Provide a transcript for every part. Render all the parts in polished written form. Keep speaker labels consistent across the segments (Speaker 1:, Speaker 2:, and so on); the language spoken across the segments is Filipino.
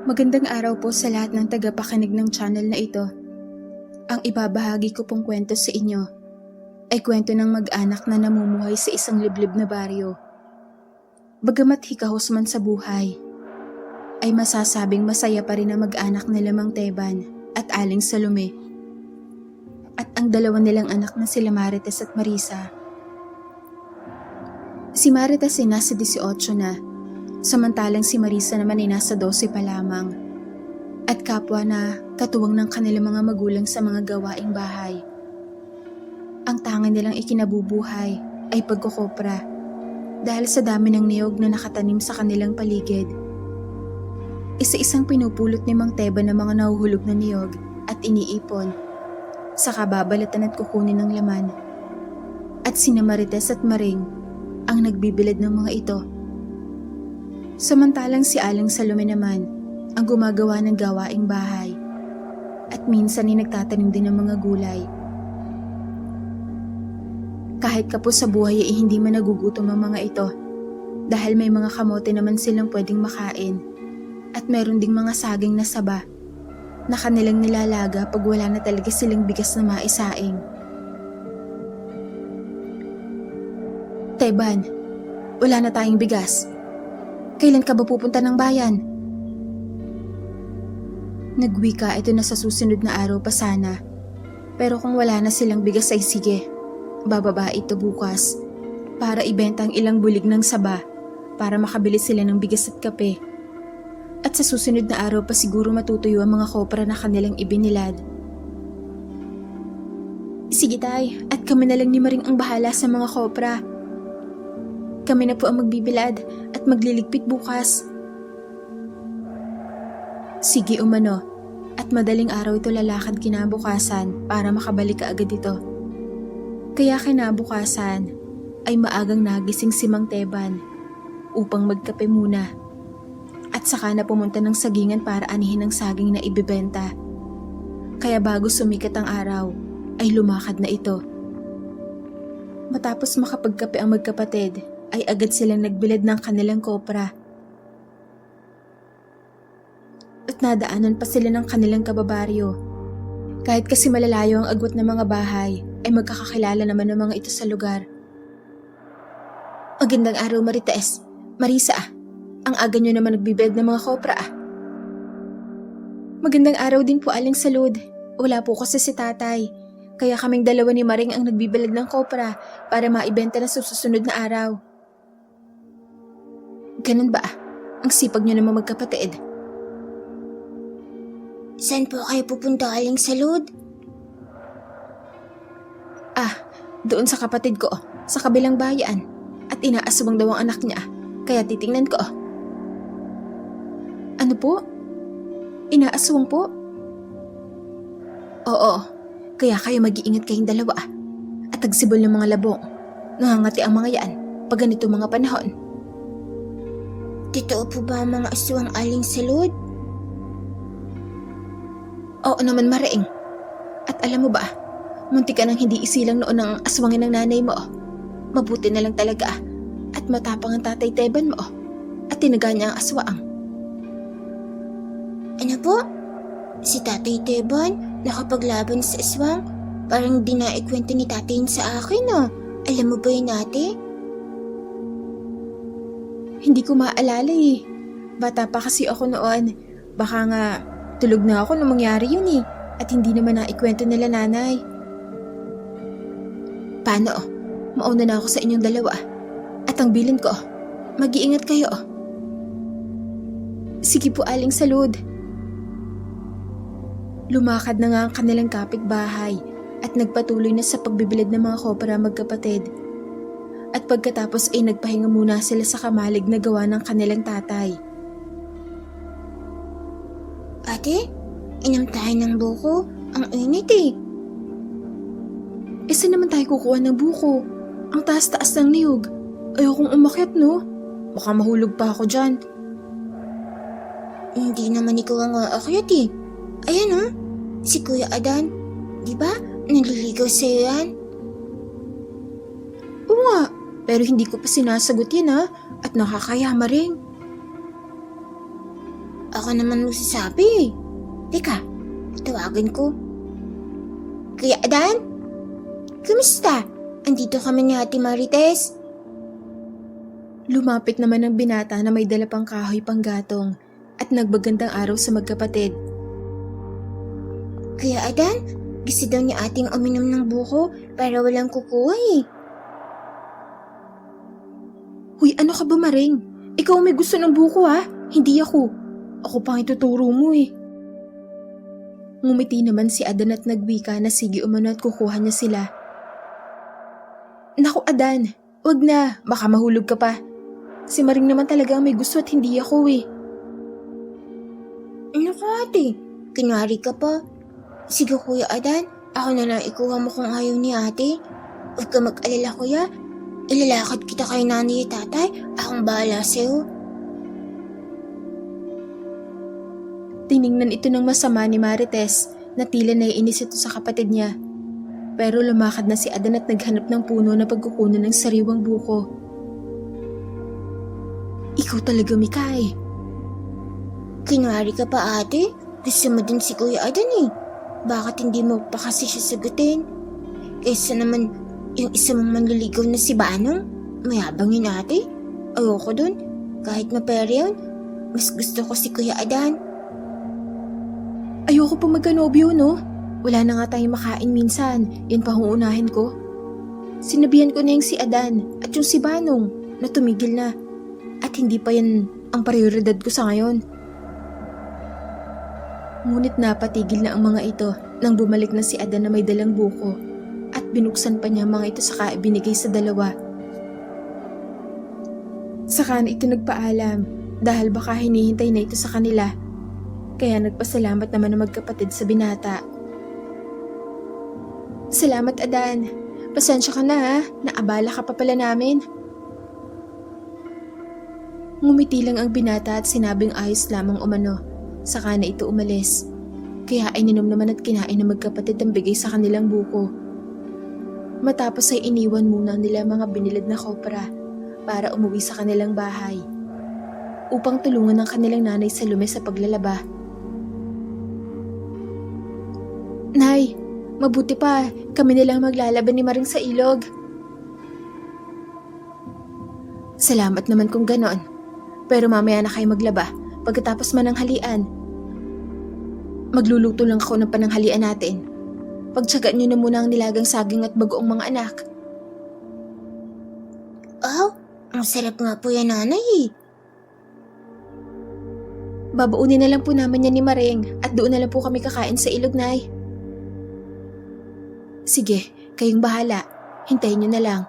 Speaker 1: Magandang araw po sa lahat ng tagapakinig ng channel na ito. Ang ibabahagi ko pong kwento sa inyo ay kwento ng mag-anak na namumuhay sa isang liblib na baryo. Bagamat hikahos man sa buhay, ay masasabing masaya pa rin ang mag-anak nila Mang Teban at Aling Salome. At ang dalawa nilang anak na sila Marites at Marisa. Si Marites ay nasa 18 na, samantalang si Marisa naman ay nasa 12 pa lamang at kapwa na katuwang ng kanilang mga magulang sa mga gawaing bahay. Ang tanging nilang ikinabubuhay ay pagkukopra dahil sa dami ng niyog na nakatanim sa kanilang paligid. Isa-isang pinupulot ni Mang Teban ng mga nahuhulog na niyog at iniipon, saka babalatan at kukunin ng laman. At sina Marites at Maring ang nagbibilad ng mga ito. Samantalang si Aling Salome naman ang gumagawa ng gawaing bahay at minsan ay nagtatanim din ng mga gulay. Kahit kapos sa buhay ay hindi man nagugutom ang mga ito dahil may mga kamote naman silang pwedeng makain at meron ding mga saging na saba na kanilang nilalaga pag wala na talaga silang bigas na maisaing. Teban, wala na tayong bigas. Kailan ka ba pupunta ng bayan? Nagwika ito na sa susunod na araw pa sana. Pero kung wala na silang bigas ay sige, bababa ito bukas para ibenta ang ilang bulig ng saba para makabili sila ng bigas at kape. At sa susunod na araw pa siguro matutuyo ang mga kopra na kanilang ibinilad. Sige tay, at kami na lang ni Maring ang bahala sa mga kopra. Kami na po ang magbibilad at magliligpit bukas. Sige umano, at madaling araw ito lalakad kinabukasan para makabalik ka agad dito. Kaya kinabukasan ay maagang nagising si Mang Teban upang magkape muna at saka na pumunta ng sagingan para anihin ang saging na ibibenta. Kaya bago sumikat ang araw ay lumakad na ito. Matapos makapagkape ang magkapatid, ay agad silang nagbilad ng kanilang kopra. At nadaanan pa sila ng kanilang kababaryo. Kahit kasi malalayo ang agwat ng mga bahay, ay magkakakilala naman ng mga ito sa lugar. Magandang araw Marites, Marisa, ang aga nyo naman nagbibilad ng mga kopra. Magandang araw din po Aling Salud, wala po kasi si tatay. Kaya kaming dalawa ni Maring ang nagbibilad ng kopra para maibenta na sa susunod na araw. Ganun ba? Ang sipag nyo naman magkapatid.
Speaker 2: Saan po kayo pupunta Aling Salud?
Speaker 1: Doon sa kapatid ko, sa kabilang bayan. At inaaswang daw ang anak niya, kaya titingnan ko. Ano po? Inaaswang po? Oo, kaya kayo mag-iingat kayong dalawa. At tagsibol ng mga labong. Nangangati ang mga yan pag ganito mga panahon.
Speaker 2: Totoo po ba ang mga aswang Aling Salud?
Speaker 1: Oo naman Maring. At alam mo ba, munti ka nang hindi isilang noon ng aswangin ng nanay mo. Mabuti na lang talaga at matapang ang tatay Teban mo at tinaga niya ang aswang.
Speaker 2: Ano po? Si Tatay Teban nakapaglaban sa aswang? Parang di na ikwento ni tatay yun sa akin Alam mo ba yun ate?
Speaker 1: Hindi ko maalala eh. Bata pa kasi ako noon. Baka nga tulog na ako nung mangyari yun eh. At hindi naman naikwento nila nanay. Paano? Mauna na ako sa inyong dalawa. At ang bilin ko, mag-iingat kayo. Sige po Aling Salud. Lumakad na nga ang kanilang kapitbahay at nagpatuloy na sa pagbibilad ng mga kopra magkapatid. At pagkatapos ay nagpahinga muna sila sa kamalig na gawa ng kanilang tatay.
Speaker 2: Ate, inom tayo ng buko. Ang init eh.
Speaker 1: Saan naman tayo kukuha ng buko? Ang taas-taas ng niyog. Ayokong umakyat no? Baka mahulog pa ako dyan.
Speaker 2: Hindi naman ikaw ang aakyat eh. Ayan si Kuya Adan. Diba? Naliligaw sa'yo yan?
Speaker 1: Oo nga. Pero hindi ko pa sinasagot yan at nakakayama rin.
Speaker 2: baka naman masasabi. Teka, tawagin ko. Kuya Adan? Kumusta? Andito kami ni Ate Marites.
Speaker 1: Lumapit naman ang binata na may dala pang kahoy panggatong at nagbagandang araw sa magkapatid.
Speaker 2: Kuya Adan, gusto daw niya ating uminom ng buko para walang kukuha eh.
Speaker 1: Huy, ano ka ba, Maring? Ikaw may gusto ng buko ha? Hindi ako. Ako pang ituturo mo eh. Ngumiti naman si Adan at nagwika na sige umano at kukuha niya sila. Naku Adan, wag na, baka mahulog ka pa. Si Maring naman talaga may gusto at hindi ako eh.
Speaker 2: Naku ate, kunwari ka pa. Sige Kuya Adan, ako na lang ikuha mo kung ayaw ni ate. Huwag ka mag-alala kuya. Ilalakad kita kay nanay at tatay. Akong bahala sa'yo.
Speaker 1: Tiningnan ito ng masama ni Marites na tila naiinis ito sa kapatid niya. Pero lumakad na si Adan at naghanap ng puno na pagkukunan ng sariwang buko. Ikaw talaga, Mikay.
Speaker 2: Kunwari ka pa ate. Gusto mo din si Kuya Adan eh. Bakit hindi mo pa kasi siya sagutin? Kaysa naman yung isa mong manliligaw na si Banong. Mayabang yun ate. Ayoko dun. Kahit mapera yun. Mas gusto ko si Kuya Adan.
Speaker 1: Ayoko pa magkanobyo, no? Wala na nga tayong makain minsan. Yan pa uunahin ko. Sinabihan ko na yung si Adan at yung si Banong na tumigil na. At hindi pa yan ang prioridad ko sa ngayon. Ngunit napatigil na ang mga ito nang bumalik na si Adan na may dalang buko at binuksan pa niya mga ito saka ibinigay sa dalawa. Saka na ito nagpaalam dahil baka hinihintay na ito sa kanila. Kaya nagpasalamat naman ang magkapatid sa binata. Salamat Adan. Pasensya ka na ha, naabala ka pa pala namin. Ngumiti lang ang binata at sinabing ayos lamang umano. Saka na ito umalis. Kaya ay ninom naman at kinain ng magkapatid ang bigay sa kanilang buko. Matapos ay iniwan muna nila mga binilad na kopra para umuwi sa kanilang bahay. Upang tulungan ng kanilang nanay sa lume sa paglalaba. Nay, mabuti pa, kami nilang maglalaban ni Maring sa ilog. Salamat naman kung ganon. Pero mamaya na kayo maglaba. Pagkatapos man ng halian, magluluto lang ako ng pananghalian natin. Pagtsagaan niyo na muna ang nilagang saging at bagoong mga anak.
Speaker 2: Oh, ang sarap nga po yan nanay eh.
Speaker 1: Babaunin na lang po namin yan ni Maring at doon na lang po kami kakain sa ilog, Nay. Sige, kayong bahala. Hintayin niyo na lang.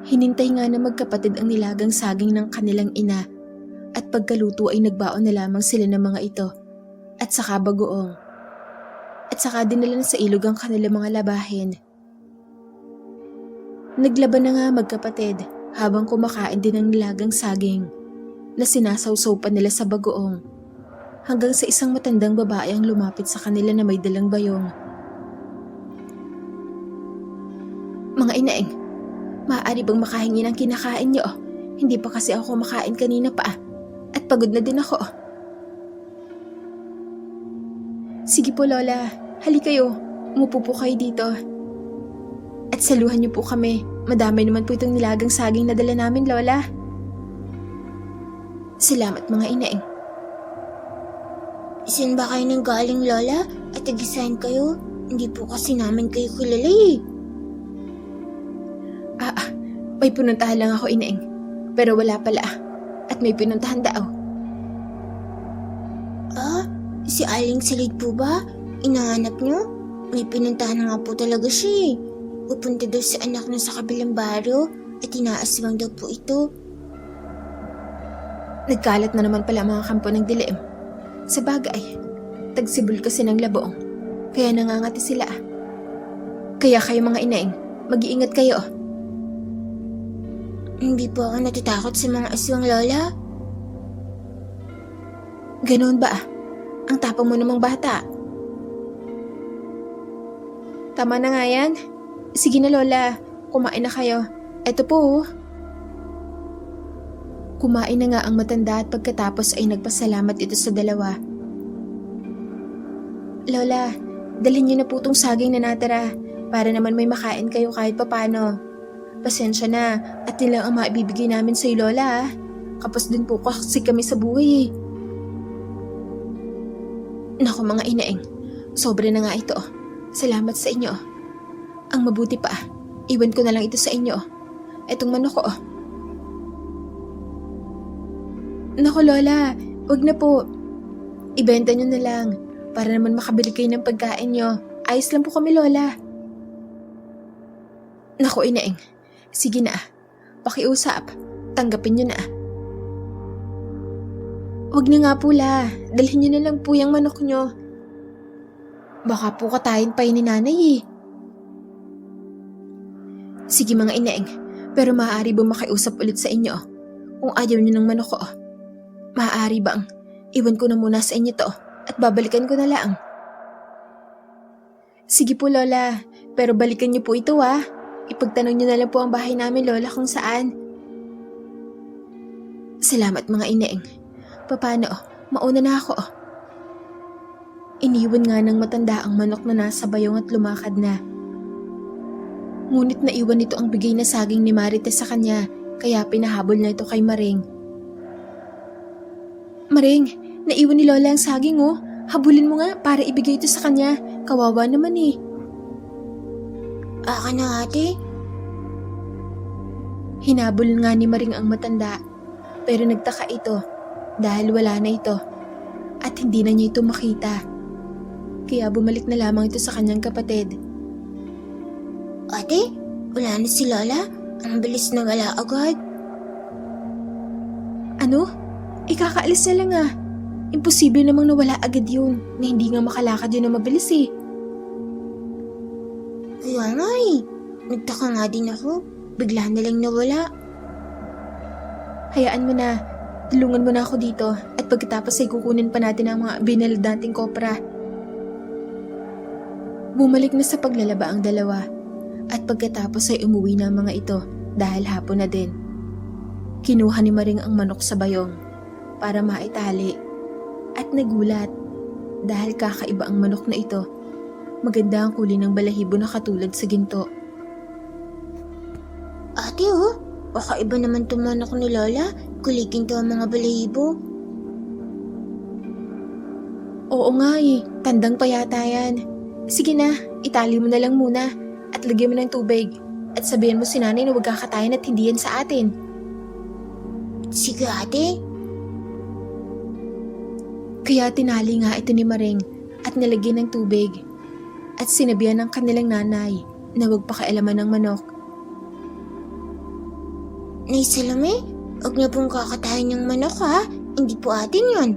Speaker 1: Hinintay nga na magkapatid ang nilagang saging ng kanilang ina at pagkaluto ay nagbaon na lamang sila ng mga ito at saka bagoong. At saka dinala sa ilog ang kanilang mga labahin. Naglaban na nga magkapatid habang kumakain din ng nilagang saging na sinasawsaw pa nila sa bagoong hanggang sa isang matandang babae ang lumapit sa kanila na may dalang bayong. Mga inaeng, maaari bang makahingi ng kinakain niyo? Hindi pa kasi ako kumakain kanina pa at pagod na din ako. Sige po Lola, hali kayo, umupo po kayo dito. At saluhan niyo po kami, madami naman po itong nilagang saging na dala namin Lola. Salamat mga inaeng.
Speaker 2: Saan ba kayo nang galing Lola? At tagisahin kayo? Hindi po kasi namin kayo kilala eh.
Speaker 1: May pinuntahan lang ako inaeng, pero wala pala at may pinuntahan daw.
Speaker 2: Si Aling Salid po ba? Inahanap niyo? May pinuntahan nga po talaga siya eh. Pupunta daw sa anak na sa kabilang baryo at inaaswang daw po ito.
Speaker 1: Nagkalat na naman pala mga kampo ng dilim. Sa bagay, tagsibol kasi ng laboong, kaya nangangati sila. Kaya kayo mga inaeng, mag-iingat kayo.
Speaker 2: Hindi po ako natatakot sa mga aswang Lola.
Speaker 1: Ganoon ba? Ang tapang mo namang bata. Tama na nga yan. Sige na Lola, kumain na kayo. Eto po. Kumain na nga ang matanda at pagkatapos ay nagpasalamat ito sa dalawa. Lola, dalhin niyo na po tong saging na natira para naman may makain kayo kahit papano. Pasensya na at yun lang ang maibibigay namin sa'yo, Lola. Kapos din po kasi kami sa buhay eh. Naku mga inaeng, sobre na nga ito. Salamat sa inyo. Ang mabuti pa, iwan ko na lang ito sa inyo. Etong manok ko. Naku Lola, wag na po. Ibenta nyo na lang para naman makabili kayo ng pagkain nyo. Ayos lang po kami Lola. Naku inaeng, sige na. Pakiusap, tanggapin nyo na. Wag na nga po la, dalhin nyo na lang po yung manok nyo. Baka po katayin pa yun ni nanay eh. Sige mga inaeng, pero maaari ba makiusap ulit sa inyo? Kung ayaw nyo ng manok ko, maaari bang iwan ko na muna sa inyo to at babalikan ko na lang? Sige po Lola, pero balikan nyo po ito ah. Ipagtanong nyo na lang po ang bahay namin Lola kung saan. Salamat mga inaeng. Paano? Mauna na ako. Iniwan nga ng matanda ang manok na nasa bayong at lumakad na. Ngunit naiwan nito ang bigay na saging ni Marites sa kanya, kaya pinahabol na ito kay Maring. Maring, naiwan ni Lola ang saging oh. Habulin mo nga para ibigay ito sa kanya. Kawawa naman eh.
Speaker 2: Aka na ate?
Speaker 1: Hinabol nga ni Maring ang matanda, pero nagtaka ito dahil wala na ito at hindi na niya ito makita. Kaya bumalik na lamang ito sa kanyang kapatid.
Speaker 2: Ate, wala na si Lola? Ang bilis na wala agad.
Speaker 1: Ano? Ikakaalis na lang ah. Imposible namang nawala agad yun na hindi nga makalakad yun na mabilis eh.
Speaker 2: Kaya nga eh. Nagtaka nga din ako. Bigla na lang nawala.
Speaker 1: Hayaan mo na. Tulungan mo na ako dito at pagkatapos ay kukunin pa natin ang mga binalad nating kopra. Bumalik na sa paglalaba ang dalawa at pagkatapos ay umuwi na ang mga ito dahil hapon na din. Kinuha ni Maring ang manok sa bayong para maitali at nagulat dahil kakaiba ang manok na ito. Maganda ang kulay ng balahibo na katulad sa ginto.
Speaker 2: Ate oh, kakaiba naman itong manok ni Lola. Kulikin to ang mga balahibo.
Speaker 1: Oo nga eh, tandang pa yata yan. Sige na, itali mo na lang muna at lagyan mo ng tubig at sabihin mo si nanay na huwag kakatayin at hindi yan sa atin.
Speaker 2: Sige ate.
Speaker 1: Kaya tinali nga ito ni Maring at nilagyan ng tubig at sinabihan ng kanilang nanay na huwag pakialaman ng manok.
Speaker 2: Nay Salome, huwag na pong kakatayin ng manok ha. Hindi po atin yun.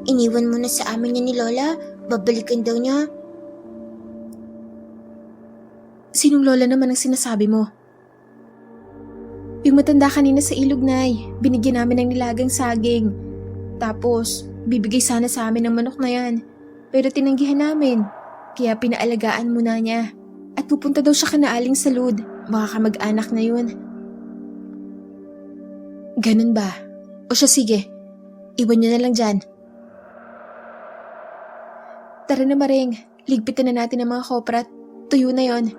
Speaker 2: Iniwan mo na sa amin niya ni Lola. Babalikan daw niya.
Speaker 1: Sinong Lola naman ang sinasabi mo? Yung matanda kanina sa ilog, Nay. Binigyan namin ng nilagang saging. Tapos, bibigay sana sa amin ng manok na yan. Pero tinanggihan namin. Kaya pinaalagaan muna niya. At pupunta daw siya kana Aling Salud. Baka kamag-anak na yun. Ganun ba? O siya sige. Iwan niyo na lang dyan. Tara na Maring. Ligpitin na natin ang mga kopra at tuyo na yon.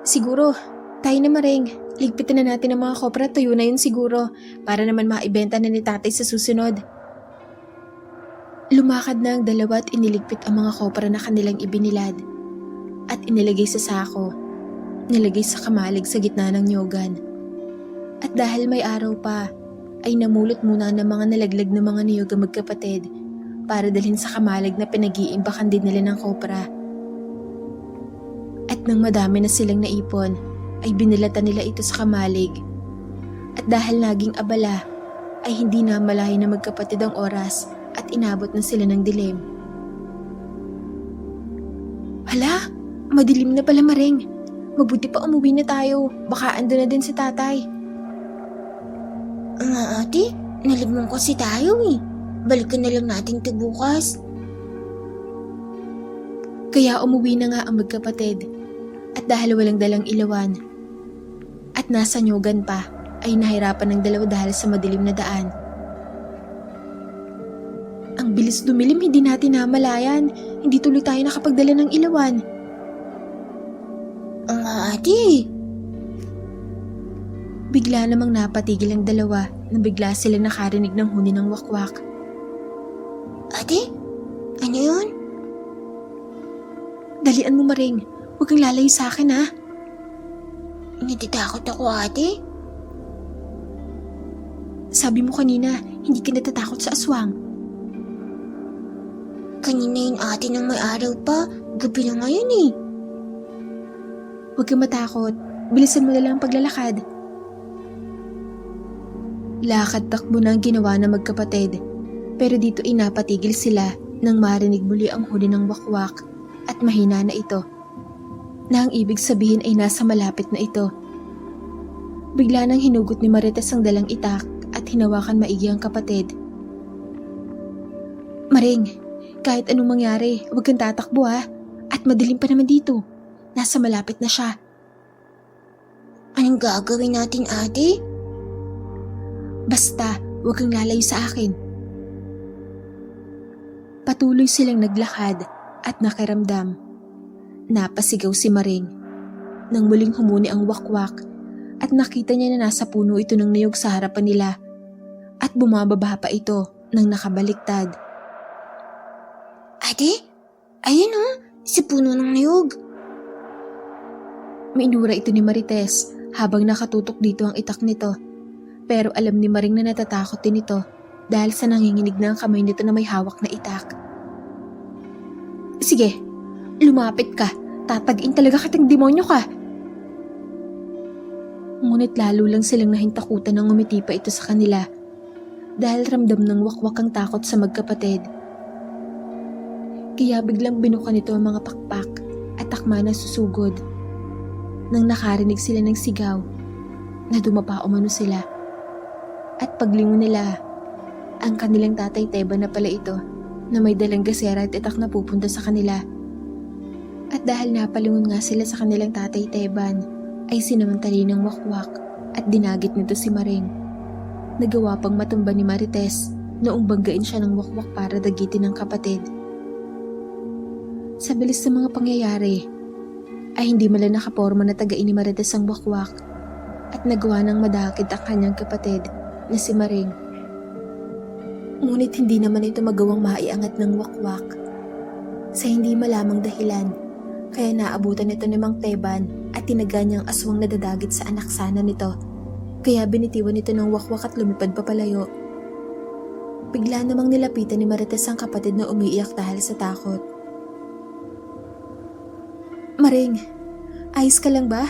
Speaker 1: Siguro, tayo na Maring. Ligpitin na natin ang mga kopra at tuyo na yun siguro. Para naman maibenta na ni tatay sa susunod. Lumakad na ang dalawa at iniligpit ang mga kopra na kanilang ibinilad. At inilagay sa sako. Nilagay sa kamalig sa gitna ng nyogan. At dahil may araw pa, ay namulot muna ng mga nalaglag na mga niyog ang magkapatid para dalhin sa kamalig na pinag-iimbakan din nila ng kopra. At nang madami na silang naipon, ay binilatan nila ito sa kamalig. At dahil naging abala, ay hindi na malayo na magkapatid ang oras at inabot na sila ng dilim. Hala, madilim na pala Maring. Mabuti pa umuwi na tayo, baka ando na din si tatay.
Speaker 2: Nga ate, nalimong kasi tayo eh. Balikan na lang natin ito bukas.
Speaker 1: Kaya umuwi na nga ang magkapatid. At dahil walang dalang ilawan, at nasa nyogan pa, ay nahirapan ng dalawa dahil sa madilim na daan. Ang bilis dumilim, hindi natin namalayan. Hindi tuloy tayo nakapagdala ng ilawan.
Speaker 2: Oo nga ate.
Speaker 1: Bigla namang napatigil ang dalawa nang bigla sila nakarinig ng huni ng wakwak.
Speaker 2: Ate? Ano yun?
Speaker 1: Dalian mo, Maring. Huwag kang lalayo sa akin, ha?
Speaker 2: Natatakot ako ate.
Speaker 1: Sabi mo kanina, hindi ka natatakot sa aswang.
Speaker 2: Kanina yun ate nang may araw pa. Gabi na ngayon eh.
Speaker 1: Huwag kang matakot. Bilisan mo na lang ang paglalakad. Lakad takbo na ang ginawa ng magkapatid. Pero dito inapatigil sila nang marinig muli ang huni ng wakwak at mahina na ito. Na ang ibig sabihin ay nasa malapit na ito. Bigla nang hinugot ni Marites ang dalang itak at hinawakan maigi ang kapatid. Maring, kahit anong mangyari, huwag kang tatakbo ha. At madilim pa naman dito. Nasa malapit na siya.
Speaker 2: Anong gagawin natin ate?
Speaker 1: Basta, huwag kang lalayo sa akin. Patuloy silang naglakad at nakiramdam. Napasigaw si Maring. Nang muling humuni ang wakwak at nakita niya na nasa puno ito ng niyog sa harapan nila at bumababa pa ito nang nakabaliktad.
Speaker 2: Ate? Ayun oh, sa puno ng niyog.
Speaker 1: Mainura ito ni Marites habang nakatutok dito ang itak nito. Pero alam ni Maring na natatakot din ito dahil sa nanginginig na ang kamay nito na may hawak na itak. Sige, lumapit ka. Tatagin talaga kitang demonyo ka. Ngunit lalo lang silang nahintakutan nang ngumiti pa ito sa kanila dahil ramdam ng wakwak ang takot sa magkapatid. Kaya biglang binuka nito ang mga pakpak at takma na susugod. Nang nakarinig sila ng sigaw, na dumapa umano sila. At paglingon nila, ang kanilang tatay Teba na pala ito na may dalang gasera at itak na pupunta sa kanila. At dahil napalingon nga sila sa kanilang tatay Teban, ay sinamantali ng wakwak at dinagit nito si Maring. Nagawa pang matumba ni Marites noong banggain siya ng wakwak para dagitin ng kapatid. Sa bilis ng mga pangyayari, ay hindi mala nakaporma na tagain ni Marites ang wakwak at nagawa ng madakit ang kanyang kapatid na si Maring. Ngunit hindi naman ito magawang maiangat ng wakwak. Sa hindi malamang dahilan, kaya naabutan ito ni Mang Teban at tinaga niyang aswang na dadagit sa anak sana nito. Kaya binitiwan ito ng wakwak at lumipad papalayo. Bigla namang nilapitan ni Marites ang kapatid na umiiyak dahil sa takot. Maring, ayos ka lang ba?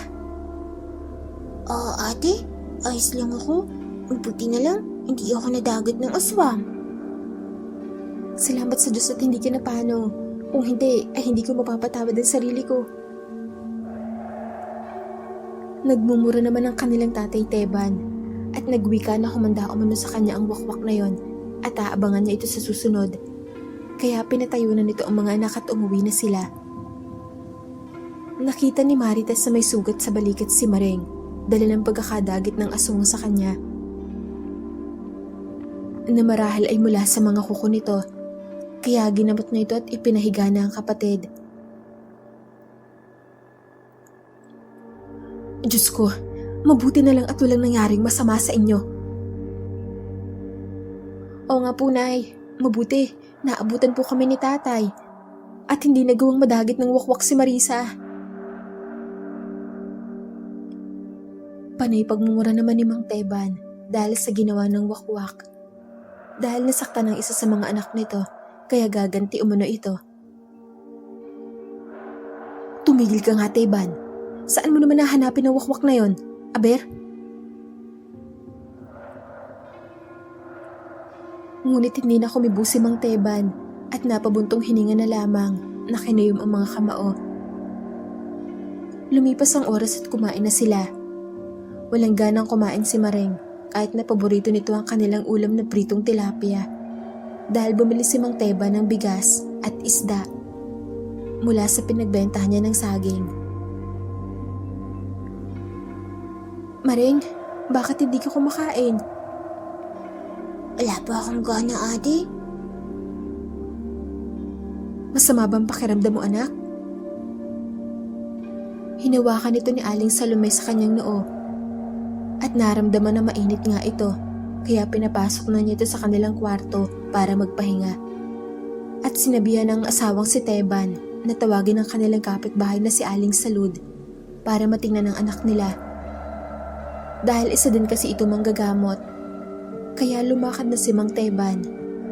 Speaker 2: Oo ate, ayos lang ako. Buti na lang, hindi ako nadagat ng aswang.
Speaker 1: Salamat sa Diyos at hindi ka napano. Kung hindi, ay hindi ko mapapatawad ang sarili ko. Nagmumura naman ang kanilang tatay Teban at nagwika na humanda umano sa kanya ang wakwak na yon at aabangan niya ito sa susunod. Kaya pinatayo na nito ang mga anak at umuwi na sila. Nakita ni Marites na may sugat sa balikat si Maring, dala ng pagkakadagit ng aswang sa kanya. Na marahil ay mula sa mga kuko nito, kaya ginamot na ito at ipinahiga na ang kapatid. Diyos ko, mabuti na lang at walang nangyaring masama sa inyo. Oo nga po, Nay. Mabuti, naabutan po kami ni Tatay. At hindi nagawang madagit ng wakwak si Marisa. Panay pagmumura naman ni Mang Teban dahil sa ginawa ng wakwak. Dahil nasaktan ng isa sa mga anak nito, kaya gaganti umano ito. Tumigil ka nga, Teban. Saan mo naman nahanapin ang wakwak na yon, Aber? Ngunit hindi na kumibo si Mang Teban at napabuntong hininga na lamang na kinuyom ang mga kamao. Lumipas ang oras at kumain na sila. Walang ganang kumain si Maring kahit na paborito nito ang kanilang ulam na pritong tilapia dahil bumili si Mang Teban ng bigas at isda mula sa pinagbentahan niya ng saging. Maring, bakit hindi ka kumakain?
Speaker 2: Wala pa akong gana ate.
Speaker 1: Masama bang pakiramdam mo, anak? Hinawakan ito ni Aling Salome sa kanyang noo. At naramdaman na mainit nga ito, kaya pinapasok na niya ito sa kanilang kwarto para magpahinga. At sinabihan ng asawang si Teban na tawagin ang kanilang kapitbahay na si Aling Salud para matingnan ang anak nila. Dahil isa din kasi ito manggagamot, kaya lumakad na si Mang Teban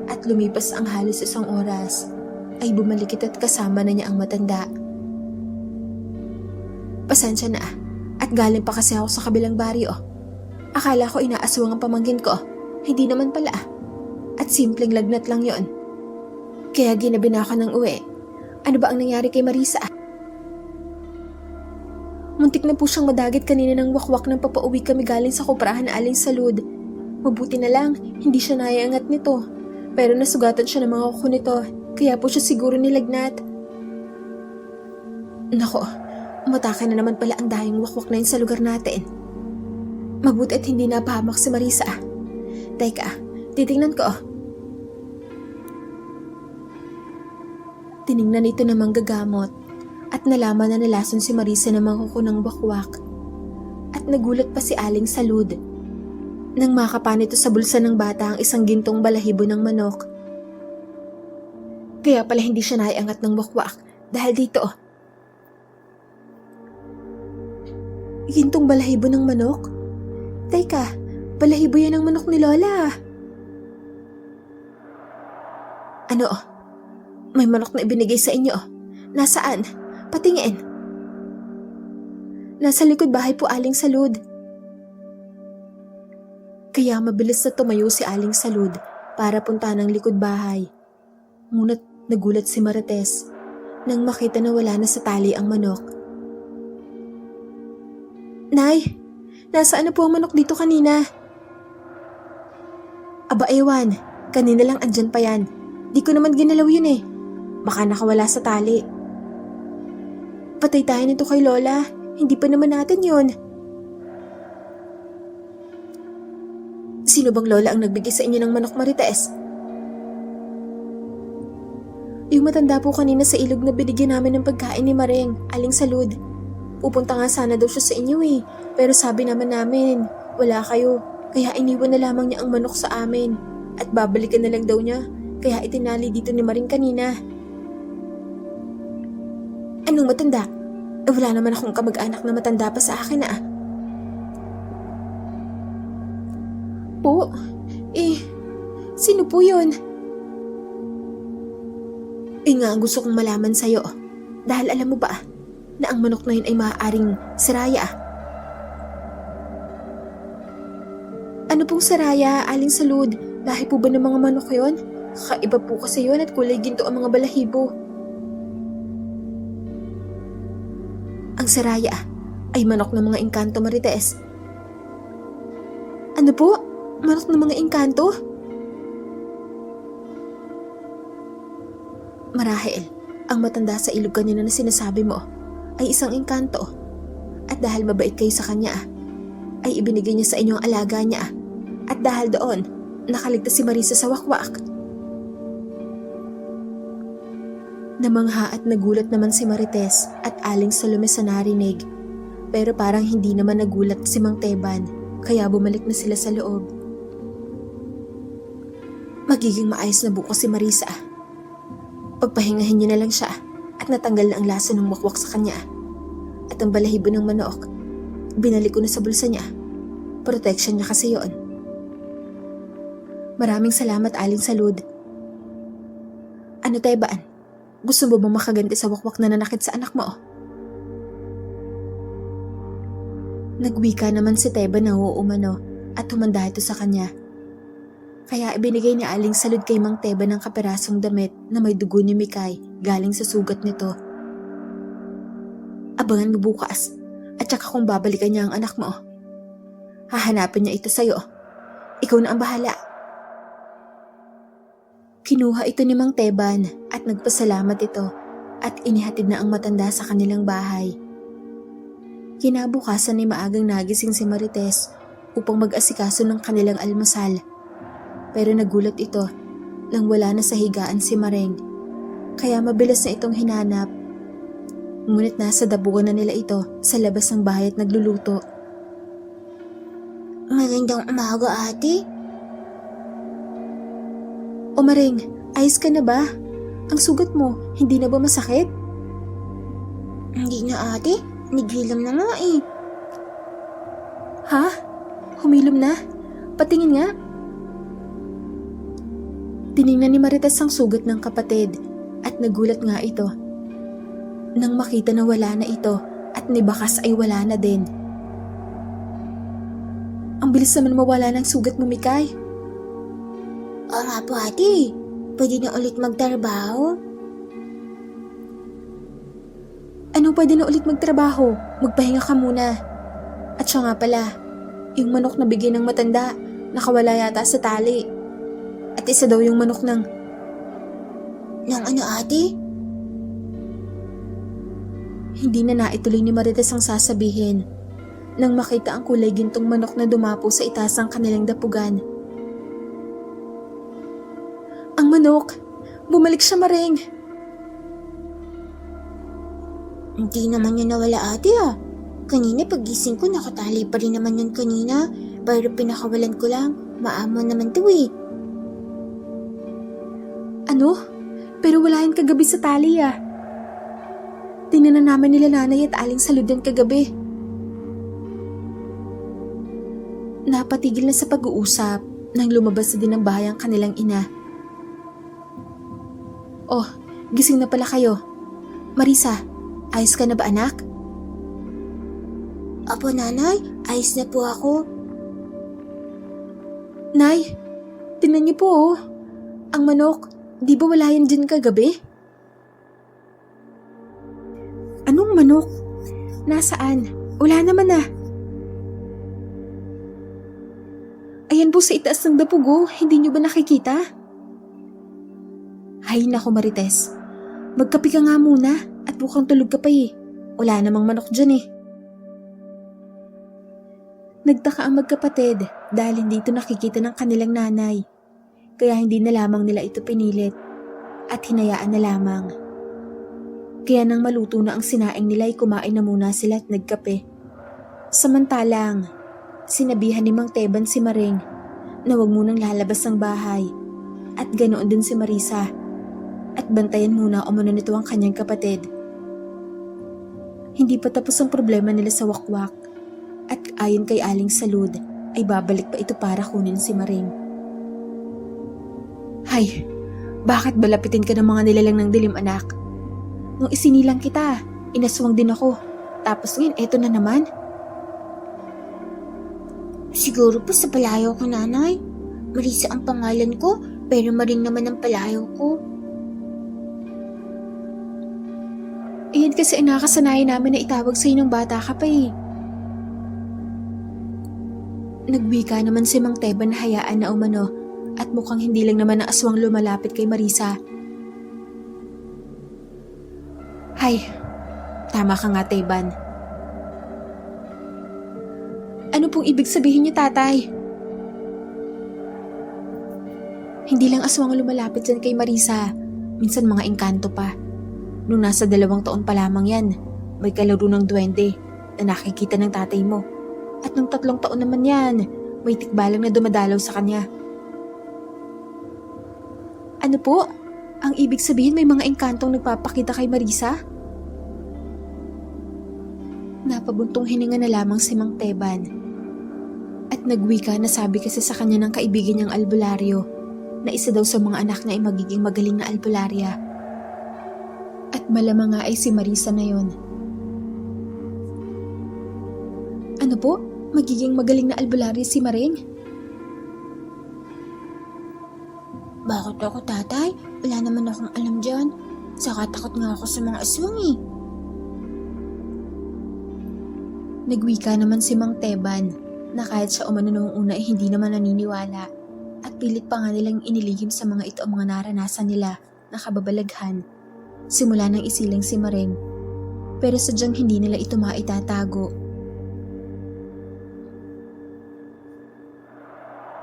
Speaker 1: at lumipas ang halos isang oras ay bumalik ito at kasama na niya ang matanda. Pasensya na at galing pa kasi ako sa kabilang baryo. Akala ko inaaswang ang pamangkin ko, hindi naman pala. At simpleng lagnat lang yon. Kaya ginabi na ako ng uwi. Ano ba ang nangyari kay Marisa? Muntik na po siyang madagit kanina ng wakwak nang papauwi kami galing sa koprahan na Aling Salud. Mabuti na lang, hindi siya naiangat nito. Pero nasugatan siya ng mga kuko nito, kaya po siya siguro nilagnat. Nako, umatake na naman pala ang dahing wakwak na yun sa lugar natin. Mabuti at hindi napahamak si Marisa. Teka, titingnan ko. Tiningnan ito na manggagamot at nalaman na nalason si Marisa ng mga kuko ng wakwak. At nagulat pa si Aling Salud nang makapan ito sa bulsa ng bata ang isang gintong balahibo ng manok. Kaya pala hindi siya naiangat ng wakwak dahil dito. Gintong balahibo ng manok? Teka, balahibo yan ng manok ni Lola. Ano? May manok na ibinigay sa inyo. Nasaan? Patingin. Nasa likod bahay po, Aling Salud. Kaya mabilis na tumayo si Aling Salud para punta ng likod bahay. Ngunit nagulat si Marites nang makita na wala na sa tali ang manok. Nay, nasaan na po ang manok dito kanina? Aba ewan, kanina lang andyan pa yan. Di ko naman ginalaw yun eh. Baka nakawala sa tali. Patay tayo nito kay Lola. Hindi pa naman natin yun. Sino bang Lola ang nagbigay sa inyo ng manok, Marites? Yung matanda po kanina sa ilog na binigyan namin ng pagkain ni Mareng, Aling Salud. Pupunta nga sana daw siya sa inyo eh. Pero sabi namin, wala kayo. Kaya iniwan na lamang niya ang manok sa amin. At babalikan na lang daw niya. Kaya itinali dito ni Maring kanina. Anong matanda? Wala naman akong kamag-anak na matanda pa sa akin ah. Po? Sino po yun? Nga ang gusto kong malaman sa'yo. Dahil alam mo ba na ang manok na yun ay maaaring Saraya? Ano pong Saraya, Aling Salud? Lahi po ba ng mga manok yun? Kakaiba po kasi yun at kulay ginto ang mga balahibo. Ang Saraya ay manok ng mga engkanto, Marites. Ano po? Manok ng mga engkanto? Marahil, ang matanda sa ilog kanina na sinasabi mo ay isang engkanto. At dahil mabait kayo sa kanya, ay ibinigay niya sa inyo ang alaga niya. At dahil doon, nakaligtas si Marisa sa wakwak. Namangha at nagulat naman si Marites at Aling Salome sa narinig. Pero parang hindi naman nagulat si Mang Teban, kaya bumalik na sila sa loob. Magiging maayos na bukas si Marisa. Pagpahingahin niya na lang siya at natanggal na ang laso ng wakwak sa kanya. At ang balahibo ng manok, binalik ko na sa bulsa niya. Protection niya kasi yon. Maraming salamat, Aling Salud. Ano Teban? Gusto mo bang makaganti sa wakwak na nanakit sa anak mo? Nagwika naman si Teban na uumano at humanda ito sa kanya. Kaya ibinigay ni Aling Salud kay Mang Teban ng kaperasong damit na may dugo ni Mikay galing sa sugat nito. Abangan mo bukas at saka kung babalikan niya ang anak mo. Hahanapin niya ito sa'yo. Ikaw na ang bahala. Kinuha ito ni Mang Teban at nagpasalamat ito at inihatid na ang matanda sa kanilang bahay. Kinabukasan ay maagang nagising si Marites upang mag-asikaso ng kanilang almusal. Pero nagulat ito nang wala na sa higaan si Mareng. kaya mabilis na itong hinanap. Ngunit nasa dabugan na nila ito sa labas ng bahay at nagluluto.
Speaker 2: Magandang umaga, ate.
Speaker 1: O Maring, ayos ka na ba? Ang sugat mo, hindi na ba masakit?
Speaker 2: Hindi na, ate. Naghilam na nga eh.
Speaker 1: Ha? Humilom na? Patingin nga. Tiningnan ni Marites ang sugat ng kapatid at nagulat nga ito. Nang makita na wala na ito at ni Bakas ay wala na din. Ang bilis naman mawala ng sugat mo, Mikay.
Speaker 2: Oo nga po, ate. Pwede na ulit magtrabaho.
Speaker 1: Anong pwede na ulit magtrabaho? Magpahinga ka muna. At siya nga pala, yung manok na bigay ng matanda, nakawala yata sa tali. At isa daw yung manok ng...
Speaker 2: Nang ano, ate?
Speaker 1: Hindi na naituloy ni Marites ang sasabihin nang makita ang kulay gintong manok na dumapo sa itasang kanilang dapugan. Ang manok! Bumalik siya, Maring!
Speaker 2: Hindi naman yun nawala, ate ah. Kanina pagising ko nakatali pa rin naman yun kanina. Pero pinakawalan ko lang. Maamo naman to eh.
Speaker 1: Ano? Pero wala yan kagabi sa tali ah. Tingnan na namin nila nanay at aling salud yan kagabi. Napatigil na sa pag-uusap nang lumabas na din ng bahay ang kanilang ina. Oh, gising na pala kayo. Marisa, ayos ka na ba anak?
Speaker 2: Apo, nanay, ayos na po ako.
Speaker 1: Nay, tingnan niyo po oh. Ang manok, di ba wala yan dyan kagabi? Anong manok? Nasaan? Wala naman ah. Ayan po sa itaas ng dapugo, hindi niyo ba nakikita? Hay nako Marites, magkape ka nga muna at mukhang tulog ka pa eh. Wala namang manok dyan eh. Nagtaka ang magkapatid dahil hindi ito nakikita ng kanilang nanay. Kaya hindi na lamang nila ito pinilit at hinayaan na lamang. Kaya nang maluto na ang sinaing nila ay kumain na muna sila at nagkape. Samantalang, sinabihan ni Mang Teban si Maring na huwag munang lalabas ng bahay at ganoon din si Marisa at bantayan muna o muna nito ang kanyang kapatid. Hindi pa tapos ang problema nila sa wakwak at ayon kay Aling Salud ay babalik pa ito para kunin si Maring. Hay, bakit balapitin ka ng mga nilalang ng dilim anak? Nung isinilang kita, inaswang din ako. Tapos ngayon, eto na naman.
Speaker 2: Siguro po sa palayaw ko, nanay. Marisa ang pangalan ko, pero Maring naman ang palayaw ko.
Speaker 1: Iyan kasi ay nakasanayan namin na itawag sa'yo ng bata ka pa eh. Nagwika naman si Mang Teban na hayaan na umano at mukhang hindi lang naman ang aswang lumalapit kay Marisa. Hay, tama ka nga Teban. Ano pong ibig sabihin niyo tatay? Hindi lang aswang lumalapit dyan kay Marisa, minsan mga engkanto pa. Nung nasa 2 taon pa lamang yan, may kalaro ng duwende na nakikita ng tatay mo. At nung 3 taon naman yan, may tikbalang na dumadalaw sa kanya. Ano po? Ang ibig sabihin may mga engkantong nagpapakita kay Marisa? Napabuntong hininga na lamang si Mang Teban. At nagwika na sabi kasi sa kanya ng kaibigan niyang albularyo na isa daw sa mga anak na ay magiging magaling na albularya. At malamang nga ay si Marisa na yon. Ano po? Magiging magaling na albularya si Maring?
Speaker 2: Bakit ako, tatay? Wala naman akong alam dyan. Saka takot nga ako sa mga aswang eh.
Speaker 1: Nagwika naman si Mang Teban na kahit siya umano noong una ay hindi naman naniniwala at pilit pa nga nilang inilihim sa mga ito ang mga naranasan nila na kababalaghan. Simula nang isiling si Maring pero sadyang hindi nila ito maitatago.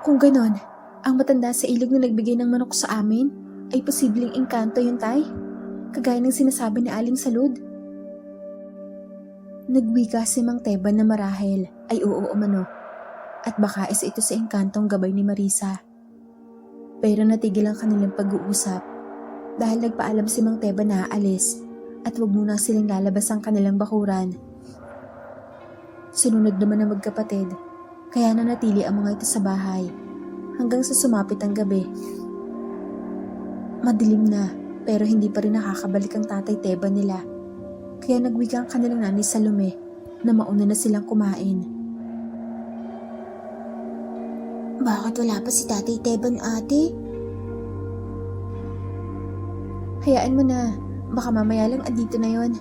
Speaker 1: Kung ganon, ang matanda sa ilog na nagbigay ng manok sa amin ay posibleng engkanto yun tay? kagaya ng sinasabi ni Aling Salud. Nagwika si Mang Teban na marahil ay oo umano at baka isa ito sa engkantong gabay ni Marisa. Pero natigil ang kanilang pag-uusap dahil nagpaalam si Mang Teban na aalis at wag muna silang lalabas ang kanilang bakuran. Sununod naman ang magkapatid kaya nanatili ang mga ito sa bahay hanggang sa sumapit ang gabi. Madilim na pero hindi pa rin nakakabalik ang Tatay Teban nila. Kaya nagwika ang kanilang nanay Salome na mauna na silang kumain.
Speaker 2: Bakit wala pa si Tatay Teban, ate?
Speaker 1: Hayaan mo na, baka mamaya lang andito na yon.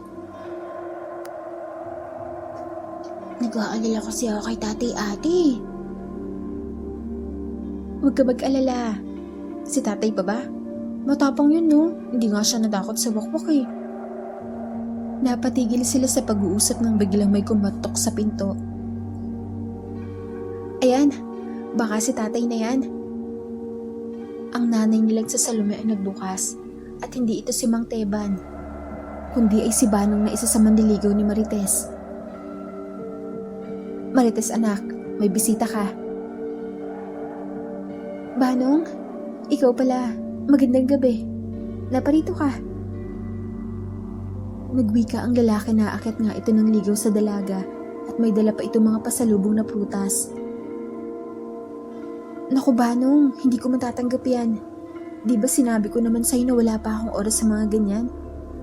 Speaker 2: Nag-aalala kasi ako kay Tatay, ate.
Speaker 1: Huwag ka mag-alala. Si tatay pa ba? Matapang yun no, hindi nga siya natakot sa wakwak eh. Napatigil sila sa pag-uusap nang biglang may kumatok sa pinto. Ayan, baka si tatay na yan. Ang nanay nilang sa Salome ay nagbukas at hindi ito si Mang Teban, kundi ay si Banong na isa sa manliligaw ni Marites. Marites anak, may bisita ka. Banong, ikaw pala, magandang gabi. Naparito ka. Nagwika ang lalaki na aakyat nga ito ng ligaw sa dalaga at may dala pa ito mga pasalubong na prutas. Naku Banong, hindi ko matatanggap yan. Di ba sinabi ko naman sa'yo na wala pa akong oras sa mga ganyan?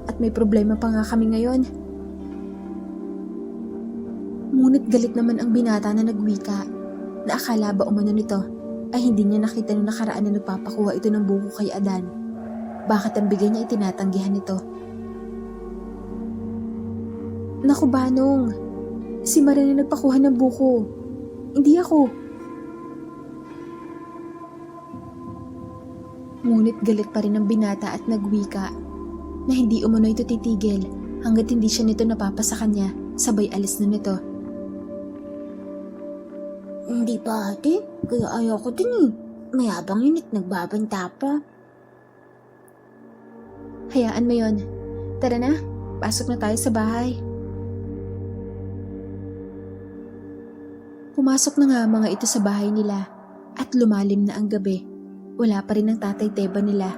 Speaker 1: At may problema pa nga kami ngayon. Ngunit galit naman ang binata na nagwika na akala ba umano nito ay hindi niya nakita nung nakaraan na nagpapakuha ito ng buko kay Adan. Bakit ang bigay niya itinatanggihan ito? Naku Banong, si Maria na nagpakuha ng buko. Hindi ako. Ngunit galit pa rin ang binata at nagwika na hindi umano ito titigil hanggat hindi siya nito napapa sa kanya, sabay alis na nito.
Speaker 2: Hindi pa, ate. Kaya ayaw ko din eh. Mayabang yun at nagbabanta pa.
Speaker 1: Hayaan mo yon. Tara na, pasok na tayo sa bahay. Pumasok na nga mga ito sa bahay nila at lumalim na ang gabi. Wala pa rin ang Tatay Teban nila.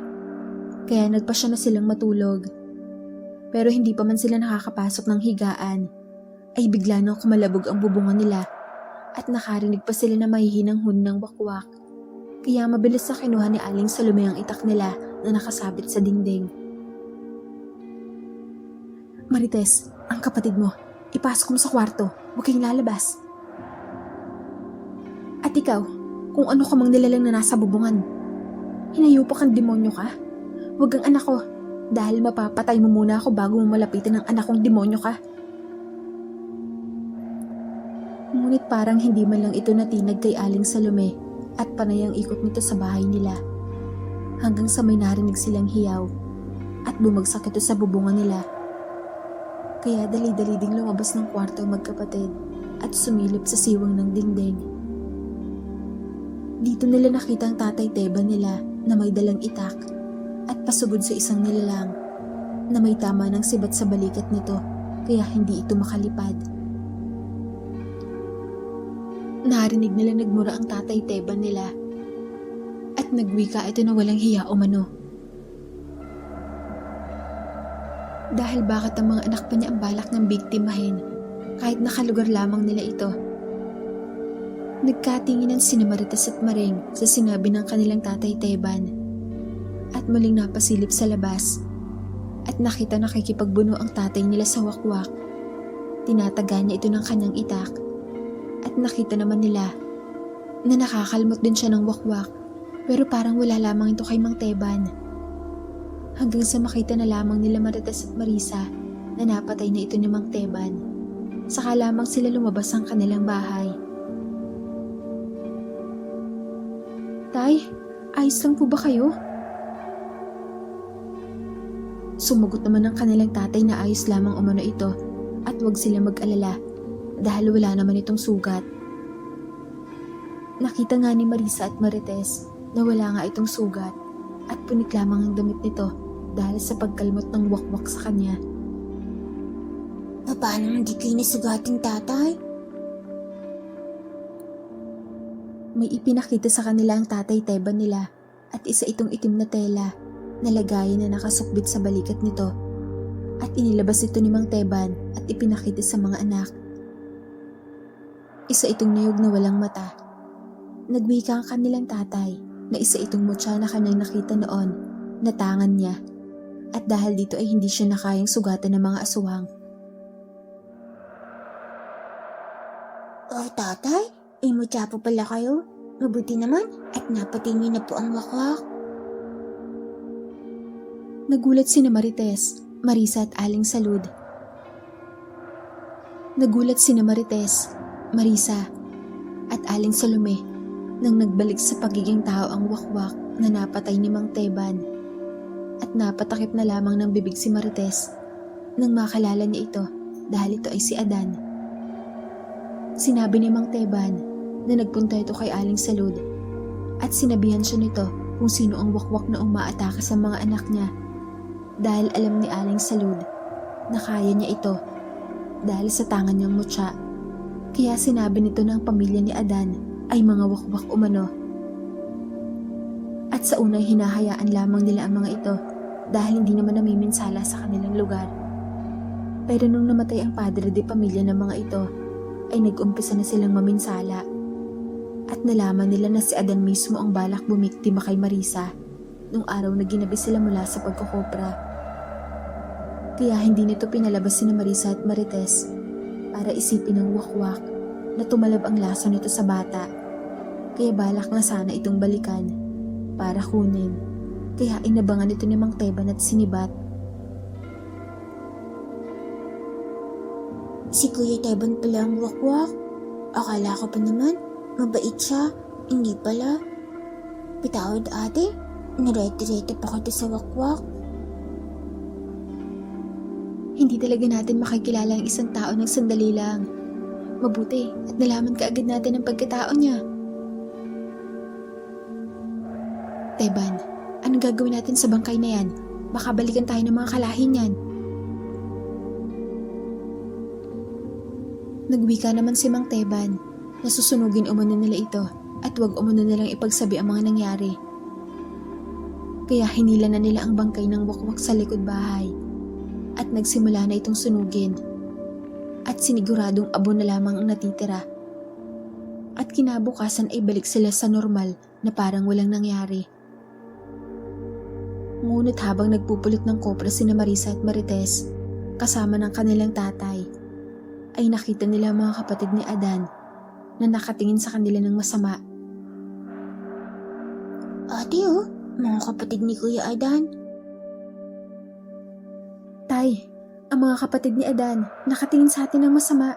Speaker 1: Kaya nagpasya na silang matulog. Pero hindi pa man sila nakakapasok ng higaan ay bigla nang kumalabog ang bubungan nila at nakarinig pa sila na mahihinang hun ng wakwak. Kaya mabilis na kinuha ni Aling Salome ang itak nila na nakasabit sa dingding. Marites, ang kapatid mo, ipasok mo sa kwarto, huwag kayong lalabas. At ikaw, kung ano ka mang nilalang na nasa bubungan, hinayupak kang demonyo ka? Huwag ang anak ko, dahil mapapatay mo muna ako bago mo malapitan ng anak kong demonyo ka. Ngunit parang hindi man lang ito natinag kay Aling Salome at panay ang ikot nito sa bahay nila. Hanggang sa may narinig silang hiyaw at bumagsak ito sa bubungan nila. Kaya dali-dali ding lumabas ng kwarto ang magkapatid at sumilip sa siwang ng dingding. Dito nila nakita ang Tatay Teban nila na may dalang itak at pasugod sa isang nilalang na may tama ng sibat sa balikat nito kaya hindi ito makalipad. Narinig nila nagmura ang Tatay Teban nila at nagwika ito na walang hiya o mano. Dahil bakit ang mga anak pa niya ang balak ng biktimahin kahit nakalugar lamang nila ito. Nagkatinginan sina Marites at Maring sa sinabi ng kanilang Tatay Teban at muling napasilip sa labas at nakita nakikipagbuno ang tatay nila sa wakwak. Tinataga niya ito ng kanyang itak at nakita naman nila na nakakalmot din siya ng wakwak pero parang wala lamang ito kay Mang Teban. Hanggang sa makita na lamang nila Marites at Marisa na napatay na ito ni Mang Teban. Saka lamang sila lumabas ang kanilang bahay. Tay, ayos lang po ba kayo? Sumagot naman ang kanilang tatay na ayos lamang umano ito at huwag sila mag-alala dahil wala naman itong sugat. Nakita nga ni Marisa at Marites na wala nga itong sugat at punit lamang ang damit nito dahil sa pagkalmot ng wakwak sa kanya.
Speaker 2: Paano hindi kayo nasugating, tatay?
Speaker 1: May ipinakita sa kanila ang tatay Teban nila at isa itong itim na tela na lagayan na nakasukbit sa balikat nito at inilabas ito ni Mang Teban at ipinakita sa mga anak. Isa itong niyog na walang mata. Nagwika ang kanilang tatay na isa itong mutya na kanyang nakita noon na tangan niya at dahil dito ay hindi siya nakayang sugatan ng mga aswang.
Speaker 2: Oh, tatay, mutya po pala kayo. Mabuti naman at napatay niyo na po ang wakwak.
Speaker 1: Nagulat sina Marites, Marisa at Aling Salud. Nagulat sina Marites, Marisa at Aling Salome nang nagbalik sa pagiging tao ang wakwak na napatay ni Mang Teban at napatakip na lamang ng bibig si Marites nang makalala niya ito dahil ito ay si Adan. Sinabi ni Mang Teban na nagpunta ito kay Aling Salud at sinabihan siya nito kung sino ang wakwak na umaatake sa mga anak niya dahil alam ni Aling Salud na kaya niya ito dahil sa tangan niyang mutya. Kaya sinabi nito na ang pamilya ni Adan ay mga wakwak umano. At sa unay hinahayaan lamang nila ang mga ito dahil hindi naman namiminsala sa kanilang lugar. Pero nung namatay ang padre de pamilya ng mga ito, ay nag-umpisa na silang maminsala. At nalaman nila na si Adan mismo ang balak bumiktima kay Marisa nung araw na ginabi sila mula sa pagkukopra. Kaya hindi nito pinalabas sina Marisa at Marites para isipin ng wakwak na tumalab ang laso nito sa bata. Kaya balak na sana itong balikan para kunin. Kaya inabangan ito ni Mang Teban at sinibat.
Speaker 2: Si Kuya Teban pala ang wakwak. Akala ko pa naman, mabait siya. Hindi pala. Pitawad ate, nirete-rete pa kita sa wakwak.
Speaker 1: Hindi talaga natin makikilala ang isang tao ng sandali lang. Mabuti at nalaman kaagad natin ang pagkatao niya. Teban, anong gagawin natin sa bangkay na yan? Baka balikan tayo ng mga kalahin niyan. Nagwika naman si Mang Teban na susunugin umano nila ito at huwag umano nilang ipagsabi ang mga nangyari. Kaya hinila na nila ang bangkay ng wakwak sa likod bahay at nagsimula na itong sunugin at siniguradong abo na lamang ang natitira. At kinabukasan ay balik sila sa normal na parang walang nangyari. Ngunit habang nagpupulot ng kopra sina Marisa at Marites kasama ng kanilang tatay, ay nakita nila mga kapatid ni Adan na nakatingin sa kanila ng masama.
Speaker 2: Ate mga kapatid ni Kuya Adan.
Speaker 1: Tay, ang mga kapatid ni Adan nakatingin sa atin ng masama.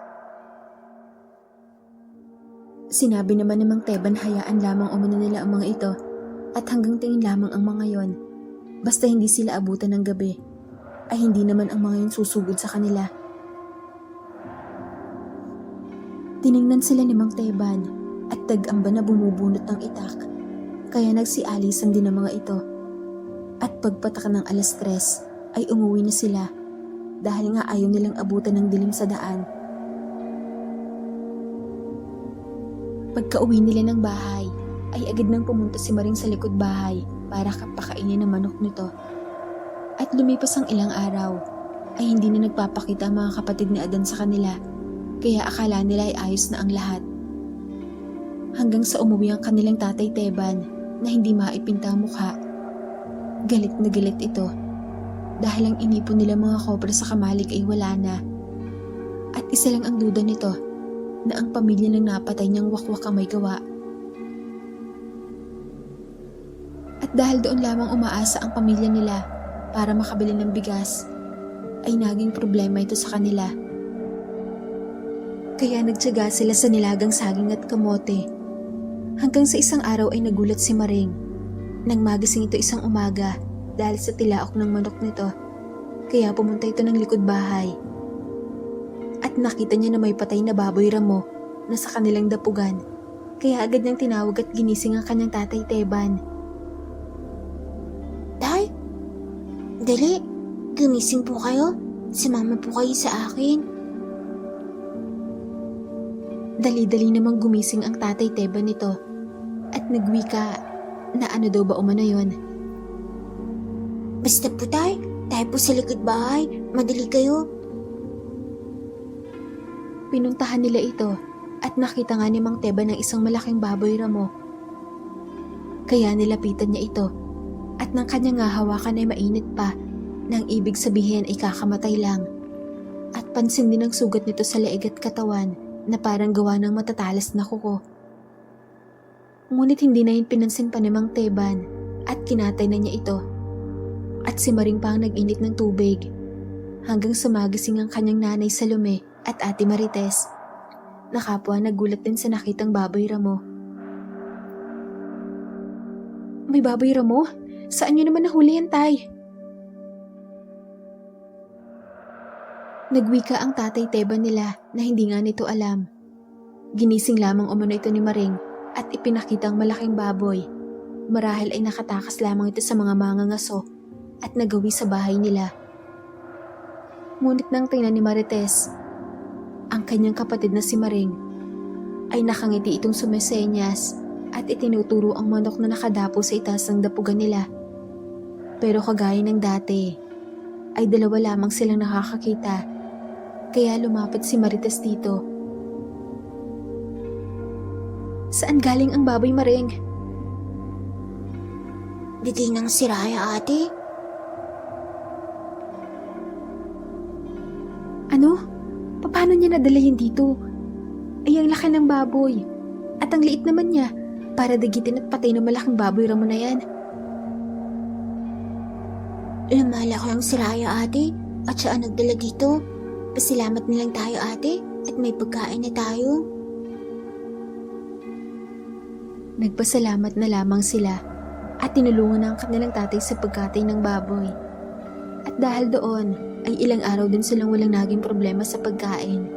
Speaker 1: Sinabi naman ni Mang Teban hayaan lamang umano nila ang mga ito at hanggang tingin lamang ang mga yon. Basta hindi sila abutan ng gabi, ay hindi naman ang mga yon susugod sa kanila. Tiningnan sila ni Mang Teban at tag-amba na bumubunot ng itak, kaya nagsialisan din ang mga ito. At pagpatak ng 3:00 ay umuwi na sila dahil nga ayaw nilang abutan ng dilim sa daan. Pagka-uwi nila ng bahay, ay agad nang pumunta si Maring sa likod bahay para kapakainin ng manok nito. At lumipas ang ilang araw, ay hindi na nagpapakita ang mga kapatid ni Adan sa kanila, kaya akala nila ay ayos na ang lahat. Hanggang sa umuwi ang kanilang tatay Teban na hindi maipinta ang mukha. Galit na galit ito dahil ang inipon nila mga kobra sa kamalig ay wala na. At isa lang ang duda nito na ang pamilya ng napatay niyang wakwak ang may gawa. At dahil doon lamang umaasa ang pamilya nila para makabili ng bigas, ay naging problema ito sa kanila. Kaya nagtiyaga sila sa nilagang saging at kamote. Hanggang sa isang araw ay nagulat si Maring nang magising ito isang umaga dahil sa tilaok ng manok nito. Kaya pumunta ito ng likod bahay. At nakita niya na may patay na baboy ramo na sa kanilang dapugan. Kaya agad niyang tinawag at ginising ang kanyang tatay Teban.
Speaker 2: Tay, dali gumising po kayo. Sumama po kayo sa akin.
Speaker 1: Dali-dali namang gumising ang tatay Teban nito at nagwika na ano daw ba umano yon.
Speaker 2: Basta po tayo po sa likod bahay. Madali kayo.
Speaker 1: Pinuntahan nila ito at nakita nga ni Mang Teban ng isang malaking baboy ramo. Kaya nilapitan niya ito at nang kanya nga hawakan ay mainit pa, nang ibig sabihin ay kakamatay lang. At pansin din ang sugat nito sa leeg at katawan na parang gawa ng matatalas na kuko. Ngunit hindi na yun pinansin pa ni Mang Teban at kinatay na niya ito. At si Maring pa ang nag-init ng tubig hanggang sumagising ang kanyang nanay Salome at ate Marites. Nakapwa nagulat din sa nakitang baboy ramo. May baboy ramo? Saan nyo naman nahuli yan, tay? Nagwika ang tatay Teban nila na hindi nga nito alam. Ginising lamang umano ito ni Maring at ipinakita ang malaking baboy. Marahil ay nakatakas lamang ito sa mga mangangaso at nagawi sa bahay nila. Ngunit nang tingnan ni Marites, ang kanyang kapatid na si Maring, ay nakangiti itong sumesenyas at itinuturo ang manok na nakadapo sa itaas ng dapugan nila. Pero kagaya ng dati, ay dalawa lamang silang nakakakita. Kaya lumapit si Marites dito. Saan galing ang baboy, Maring?
Speaker 2: Di nang siraya, ate.
Speaker 1: Ano? Paano niya nadala yun dito? Ay, ang laki ng baboy. At ang liit naman niya para dagitin at patay ng malaking baboy ramo na yan.
Speaker 2: Lumalaki ang siraya, ate. At siya ang nagdala dito. Pasalamat nilang tayo, ate. At may pagkain na tayo.
Speaker 1: Nagpasalamat na lamang sila at tinulungan ang kanilang tatay sa pagkatay ng baboy. At dahil doon, ay ilang araw din silang walang naging problema sa pagkain.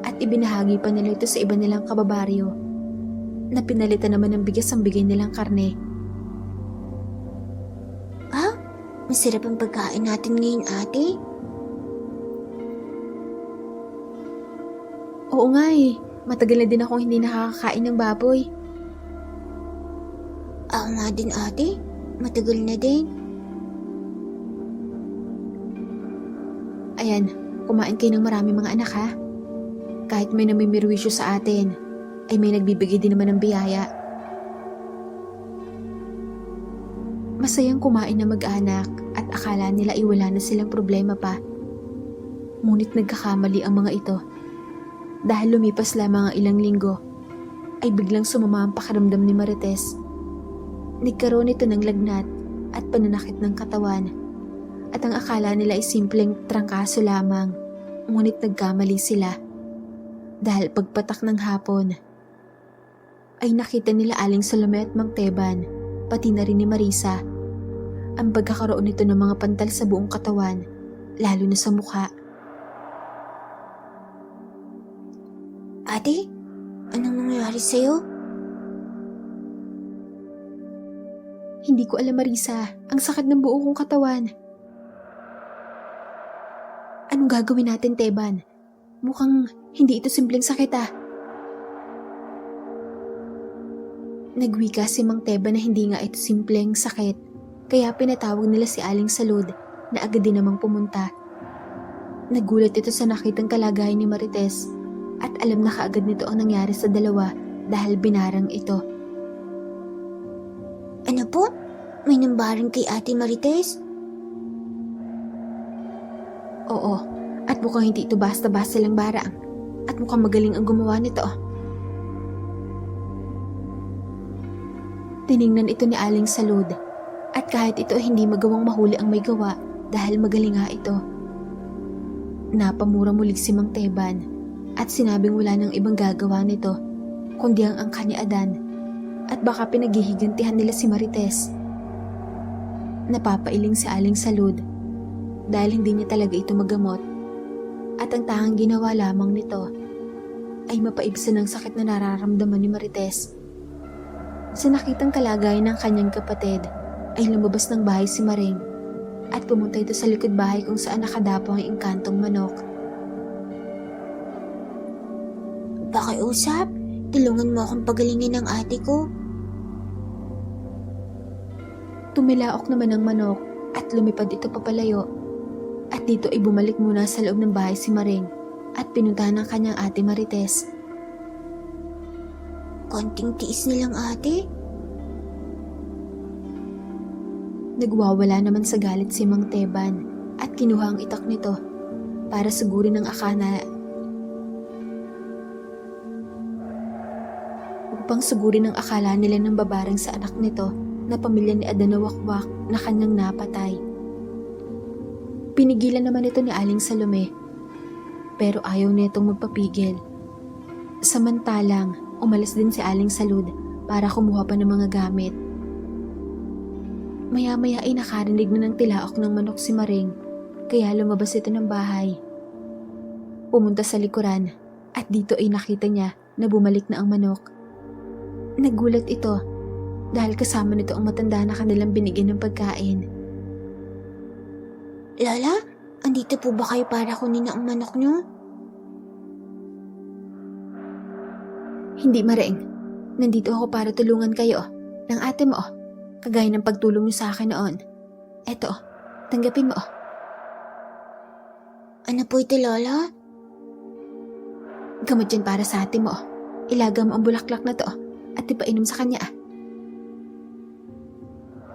Speaker 1: At ibinahagi pa nila ito sa iba nilang kababaryo na pinalitan naman ng bigas ang bigay nilang karne.
Speaker 2: Masarap ang pagkain natin ngayon, ate.
Speaker 1: Oo nga eh, matagal na din akong hindi nakakakain ng baboy.
Speaker 2: Ako nga din, ate. Matagal na din.
Speaker 1: Ayan, kumain kayo ng marami mga anak ha. Kahit may namimirwisyo sa atin, ay may nagbibigay din naman ng biyaya. Masayang kumain na mag-anak at akala nila ay wala na silang problema pa. Ngunit nagkakamali ang mga ito. Dahil lumipas lamang ang ilang linggo, ay biglang sumama ang pakiramdam ni Marites. Nagkaroon ito ng lagnat at pananakit ng katawan. At ang akala nila ay simpleng trangkaso lamang, ngunit nagkamali sila. Dahil pagpatak ng hapon, ay nakita nila Aling Salome at Mang Teban, pati na rin ni Marisa, ang pagkakaroon nito ng mga pantal sa buong katawan, lalo na sa mukha.
Speaker 2: Ate, anong nangyari sa'yo?
Speaker 1: Hindi ko alam, Marisa, ang sakit ng buong kong katawan. Anong gagawin natin, Teban? Mukhang hindi ito simpleng sakit ah. Nagwika si Mang Teban na hindi nga ito simpleng sakit, kaya pinatawag nila si Aling Salud na agad din namang pumunta. Nagulat ito sa nakitang kalagayan ni Marites at alam na kaagad nito ang nangyari sa dalawa dahil binarang ito.
Speaker 2: Ano po? May nambarang kay Ate Marites?
Speaker 1: Oo, at mukhang hindi ito basta-basta lang barang at mukhang magaling ang gumawa nito. Tiningnan ito ni Aling Salud at kahit ito hindi magawang mahuli ang may gawa dahil magaling nga ito. Napamura muli si Mang Teban at sinabing wala nang ibang gagawa nito kundi ang angka ni Adan at baka pinaghihigantihan nila si Marites. Napapailing si Aling Salud dahil hindi niya talaga ito magamot at ang tangang ginawa lamang nito ay mapaibsan ang sakit na nararamdaman ni Marites. Sa nakitang kalagayan ng kanyang kapatid ay lumabas ng bahay si Maring at pumunta ito sa likod bahay kung saan nakadapo ang engkantong manok.
Speaker 2: Pakiusap, tulungan mo akong pagalingin ng ate ko.
Speaker 1: Tumilaok naman ang manok at lumipad ito papalayo. At dito ay bumalik muna sa loob ng bahay si Maring at pinuntahan ng kanyang ate Marites.
Speaker 2: Konting tiis nilang ate.
Speaker 1: Nagwawala naman sa galit si Mang Teban at kinuha ang itak nito para sugurin ang akala nila ng babarang sa anak nito na pamilya ni Adan na wakwak na kanyang napatay. Pinigilan naman ito ni Aling Salome, pero ayaw nitong magpapigil. Samantalang, umalis din si Aling Salud para kumuha pa ng mga gamit. Maya-maya ay nakarinig na ng tilaok ng manok si Maring, kaya lumabas ito ng bahay. Pumunta sa likuran at dito ay nakita niya na bumalik na ang manok. Nagulat ito dahil kasama nito ang matanda na kanilang binigyan ng pagkain.
Speaker 2: Lola, andito po ba kayo para kunin ang manok niyo?
Speaker 1: Hindi, Maring. Nandito ako para tulungan kayo ng ate mo, kagaya ng pagtulong niyo sa akin noon. Eto, tanggapin mo.
Speaker 2: Ano po ito, Lola?
Speaker 1: Gamot yan para sa ate mo. Ilaga mo ang bulaklak na to at ipainom sa kanya.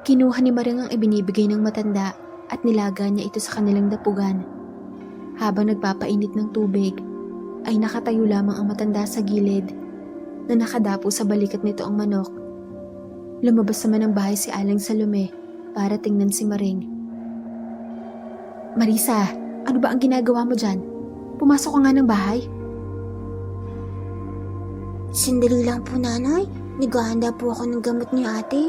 Speaker 1: Kinuha ni Maring ang ibinibigay ng matanda at nilaga niya ito sa kanilang dapugan. Habang nagpapainit ng tubig, ay nakatayo lamang ang matanda sa gilid na nakadapo sa balikat nito ang manok. Lumabas naman ng bahay si Aling Salome para tingnan si Maring. Marisa, ano ba ang ginagawa mo dyan? Pumasok ka nga ng bahay.
Speaker 2: Sandali lang po, nanay. Naghahanda po ako ng gamot ni ate.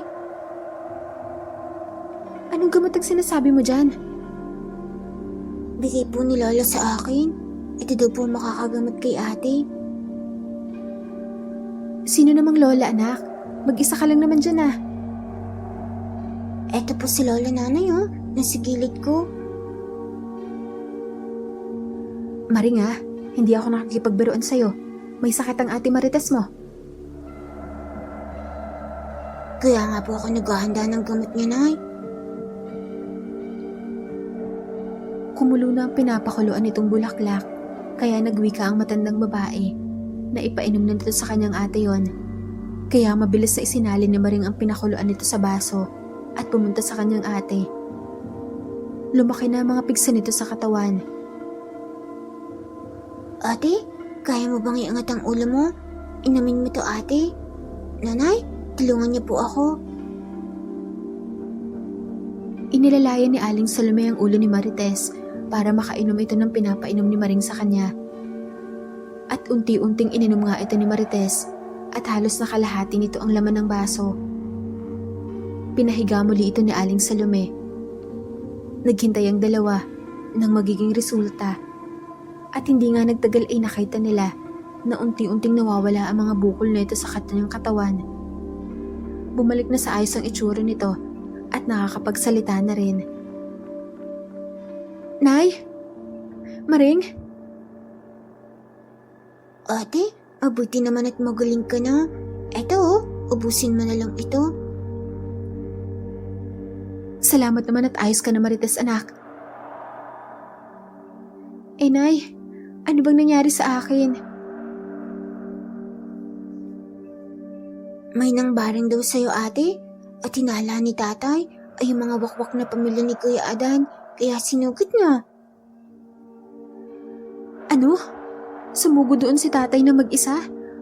Speaker 1: Anong gamot ang sinasabi mo dyan?
Speaker 2: Bigay po ni Lola sa akin. Ito daw po makakagamot kay ate.
Speaker 1: Sino namang lola, anak? Mag-isa ka lang naman dyan ah.
Speaker 2: Eto po si Lola, nanay, oh. Nasa gilid ko.
Speaker 1: Maring ah, hindi ako nakikipagbiruan sa'yo. May sakit ang ate Marites mo.
Speaker 2: Kaya nga po ako naghahanda ng gamot niya, nay.
Speaker 1: Kumulo na ang pinapakuluan nitong bulaklak, kaya nagwika ang matandang babae na ipainom na nito sa kanyang ate yon. Kaya mabilis na isinalin ni Maring ang pinakuluan nito sa baso at pumunta sa kanyang ate. Lumaki na ang mga pigsa nito sa katawan.
Speaker 2: Ate, kaya mo bang iangat ang ulo mo? Inamin mo to, ate. Nanay, tulungan niyo po ako.
Speaker 1: Inilalayan ni Aling Salome ang ulo ni Marites para makainom ito ng pinapainom ni Maring sa kanya. At unti-unting ininom nga ito ni Marites at halos nakalahati nito ang laman ng baso. Pinahiga muli ito ni Aling Salome. Naghintay ang dalawa ng magiging resulta at hindi nga nagtagal ay nakita nila na unti-unting nawawala ang mga bukol nito sa kanyang katawan. Bumalik na sa ayos ang itsura nito at nakakapagsalita na rin. Nay? Maring?
Speaker 2: Ate, mabuti naman at magaling ka na. Eto, oh, ubusin mo na lang ito.
Speaker 1: Salamat naman at ayos ka na, Marites, anak. Eh, Nay, ano bang nangyari sa akin?
Speaker 2: May nangbaring daw sa'yo, ate. At hinala ni tatay ay yung mga wakwak na pamilya ni Kuya Adan, kaya sinugod niya.
Speaker 1: Ano? Sumugo doon si tatay na mag-isa?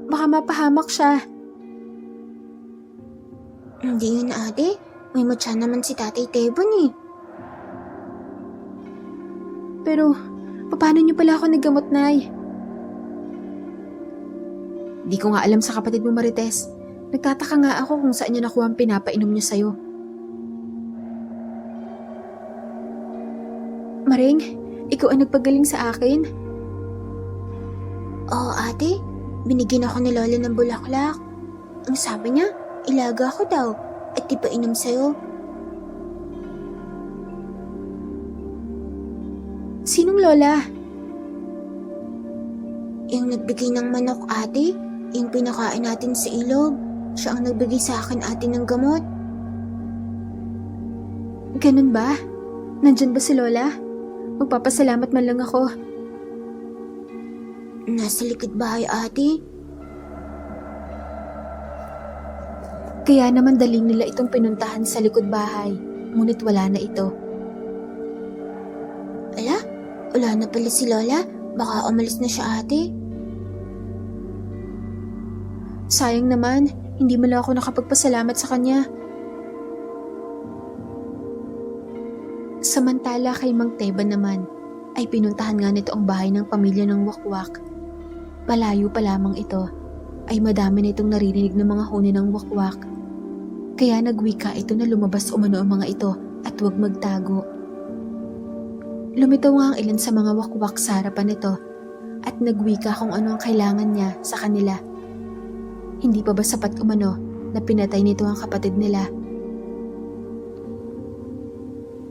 Speaker 1: Baka mapahamak siya.
Speaker 2: Hindi yun, ate. May mutya naman si Tatay Tebon eh.
Speaker 1: Pero, paano niyo pala ako naggamot, Nay? Di ko nga alam sa kapatid mo, Marites. Nagtataka nga ako kung saan niya nakuha ang pinapainom niya sa'yo. Maring, ikaw ang nagpagaling sa akin?
Speaker 2: Oo, ate. Binigyan ako ni Lola ng bulaklak. Ang sabi niya, ilaga ko daw at ipainom sa'yo.
Speaker 1: Sinong lola?
Speaker 2: Yung nagbigay ng manok, ate. Yung pinakain natin sa ilog. Siya ang nagbigay sa akin, ate, ng gamot.
Speaker 1: Ganun ba? Nandyan ba si lola? Magpapasalamat man lang ako.
Speaker 2: Nasa likod bahay, ate.
Speaker 1: Kaya naman daling nila itong pinuntahan sa likod bahay, ngunit wala na ito.
Speaker 2: Ala, wala na pala si lola. Baka umalis na siya, ate.
Speaker 1: Sayang naman, hindi mo lang ako nakapagpasalamat sa kanya. Samantala kay Mang Teban naman, ay pinuntahan nga nito ang bahay ng pamilya ng Wakwak. Palayo pa lamang ito, ay madami na itong naririnig ng mga huni ng Wakwak. Kaya nagwika ito na lumabas umano ang mga ito at huwag magtago. Lumitaw nga ang ilan sa mga Wakwak sa harapan nito at nagwika kung ano ang kailangan niya sa kanila. Hindi pa ba sapat umano na pinatay nito ang kapatid nila?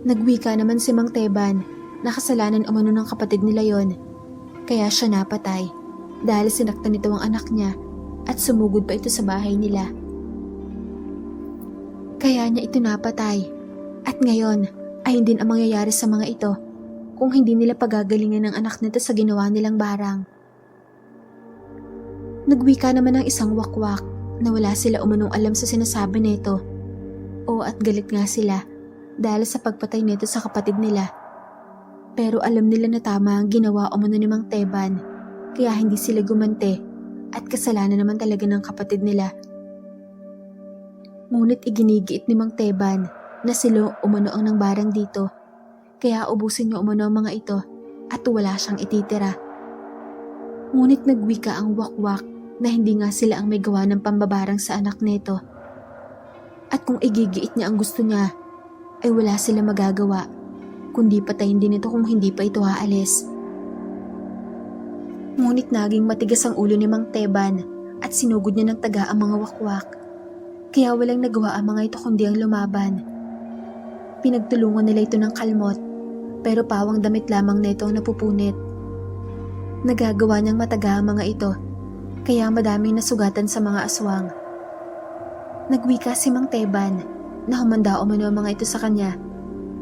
Speaker 1: Nagwika naman si Mang Teban na kasalanan umano ng kapatid nila yon, kaya siya napatay dahil sinaktan nito ang anak niya at sumugod pa ito sa bahay nila. Kaya niya ito napatay at ngayon ay hindi ang mangyayari sa mga ito kung hindi nila pagagalingan ng anak nito sa ginawa nilang barang. Nagwika naman ang isang Wakwak na wala sila umanong alam sa sinasabi nito. O at galit nga sila dahil sa pagpatay nito sa kapatid nila. Pero alam nila na tama ang ginawa umano ni Mang Teban, kaya hindi sila gumante at kasalanan naman talaga ng kapatid nila. Ngunit iginigiit ni Mang Teban na sila umano ang nangbarang dito, kaya ubusin niya umano ang mga ito at wala siyang ititira. Ngunit nagwika ang Wakwak na hindi nga sila ang may gawa ng pambabarang sa anak nito. At kung igigiit niya ang gusto niya, ay wala sila magagawa, kundi patayin din ito kung hindi pa ito aalis. Ngunit naging matigas ang ulo ni Mang Teban at sinugod niya ng taga ang mga Wakwak. Kaya walang nagawa ang mga ito kundi ang lumaban. Pinagtulungan nila ito ng kalmot, pero pawang damit lamang na ito ang napupunit. Nagagawa niyang mataga ang mga ito, kaya madaming nasugatan sa mga aswang. Nagwika si Mang Teban na humanda umano ang mga ito sa kanya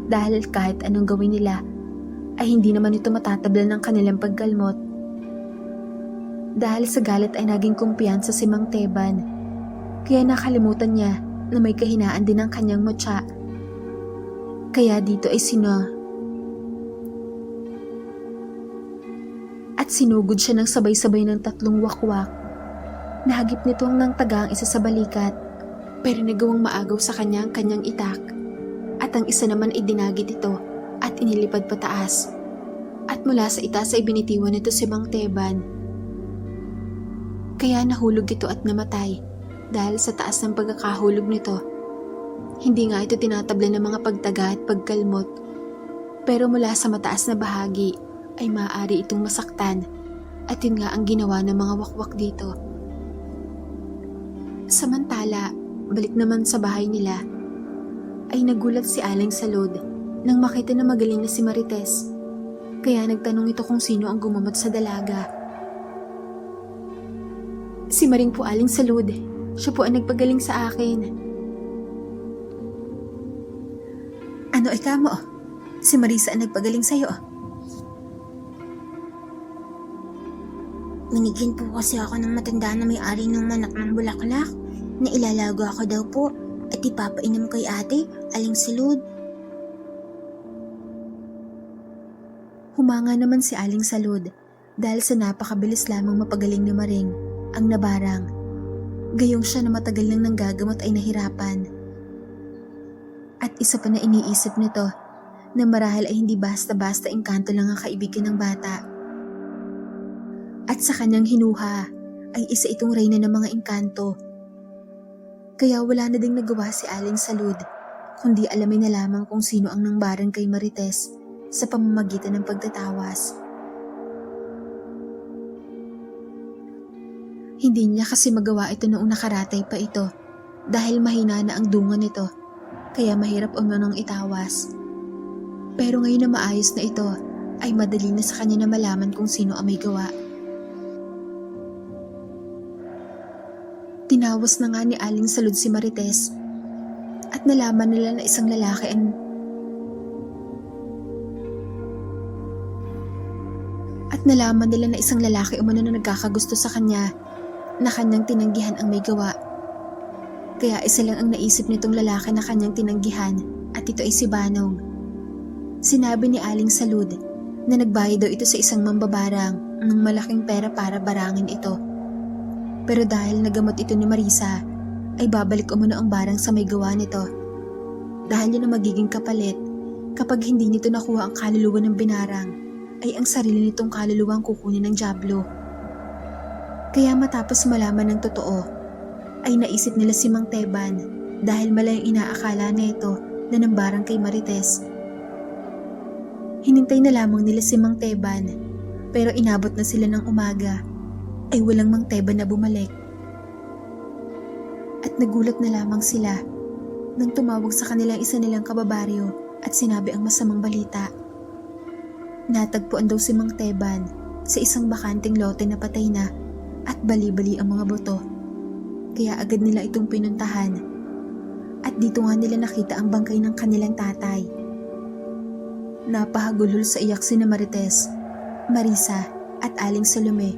Speaker 1: dahil kahit anong gawin nila ay hindi naman ito matatablan ng kanilang pagkalmot. Dahil sa galit ay naging kumpiyansa si Mang Teban, kaya nakalimutan niya na may kahinaan din ang kanyang mutya. Kaya dito ay sinugod siya ng sabay-sabay ng 3 Wakwak. Nahagip nito ang nang taga ang isa sa balikat, pero nagawang maagaw sa kanya ang kanyang itak. At ang isa naman ay dinagit ito at inilipad pataas. At mula sa itaas ay binitiwan nito si Mang Teban. Kaya nahulog ito at namatay dahil sa taas ng pagkakahulog nito. Hindi nga ito tinatabla ng mga pagtaga at pagkalmot, pero mula sa mataas na bahagi ay maaari itong masaktan at yun nga ang ginawa ng mga Wakwak dito. Samantala, balik naman sa bahay nila, ay nagulat si Aling Salud nang makita na magaling na si Marites. Kaya nagtanong ito kung sino ang gumamot sa dalaga. Si Maring po, Aling Salud. Siya po ang nagpagaling sa akin. Ano ikaw mo? Si Marisa ang nagpagaling sa'yo.
Speaker 2: Minigyan po kasi ako ng matanda na may-ari ng manak ng bulaklak na ilalago ako daw po at ipapainom kay ate, Aling Salud.
Speaker 1: Humanga naman si Aling Salud dahil sa napakabilis lamang mapagaling ni Maring ang nabarang. Gayong siya na matagal nang nanggagamot ay nahirapan. At isa pa na iniisip nito na marahil ay hindi basta-basta engkanto lang ang kaibigan ng bata. At sa kanyang hinuha ay isa itong reyna ng mga engkanto. Kaya wala na ding nagawa si Aling Salud kundi alamin na lamang kung sino ang nangbarang kay Marites sa pamamagitan ng pagtatawas. Hindi niya kasi magawa ito noong nakaratay pa ito dahil mahina na ang dunga nito, kaya mahirap umanong itawas. Pero ngayon na maayos na ito ay madali na sa kanya na malaman kung sino ang may gawa. Tinawas na nga ni Aling Salud si Marites at nalaman nila na isang lalaki umano na nagkakagusto sa kanya na kanyang tinanggihan ang may gawa. Kaya isa lang ang naisip nitong lalaki na kanyang tinanggihan at ito ay si Banong. Sinabi ni Aling Salud na nagbayad daw ito sa isang mambabarang ng malaking pera para barangin ito. Pero dahil nagamot ito ni Marisa, ay babalik umano ang barang sa may gawa nito. Dahil yun ang magiging kapalit kapag hindi nito nakuha ang kaluluwa ng binarang, ay ang sarili nitong kaluluwa ang kukunin ng dyablo. Kaya matapos malaman ng totoo, ay naisip nila si Mang Teban dahil malayang inaakala na ito na nambarang kay Marites. Hinintay na lamang nila si Mang Teban, pero inabot na sila ng umaga, ay walang Mang Teban na bumalik. At nagulat na lamang sila nang tumawag sa kanilang isa nilang kababaryo at sinabi ang masamang balita. Natagpuan daw si Mang Teban sa isang bakanting lote na patay na at bali-bali ang mga boto. Kaya agad nila itong pinuntahan at dito nga nila nakita ang bangkay ng kanilang tatay. Napahagulhol sa iyak sina Marites, Marisa at Aling Salome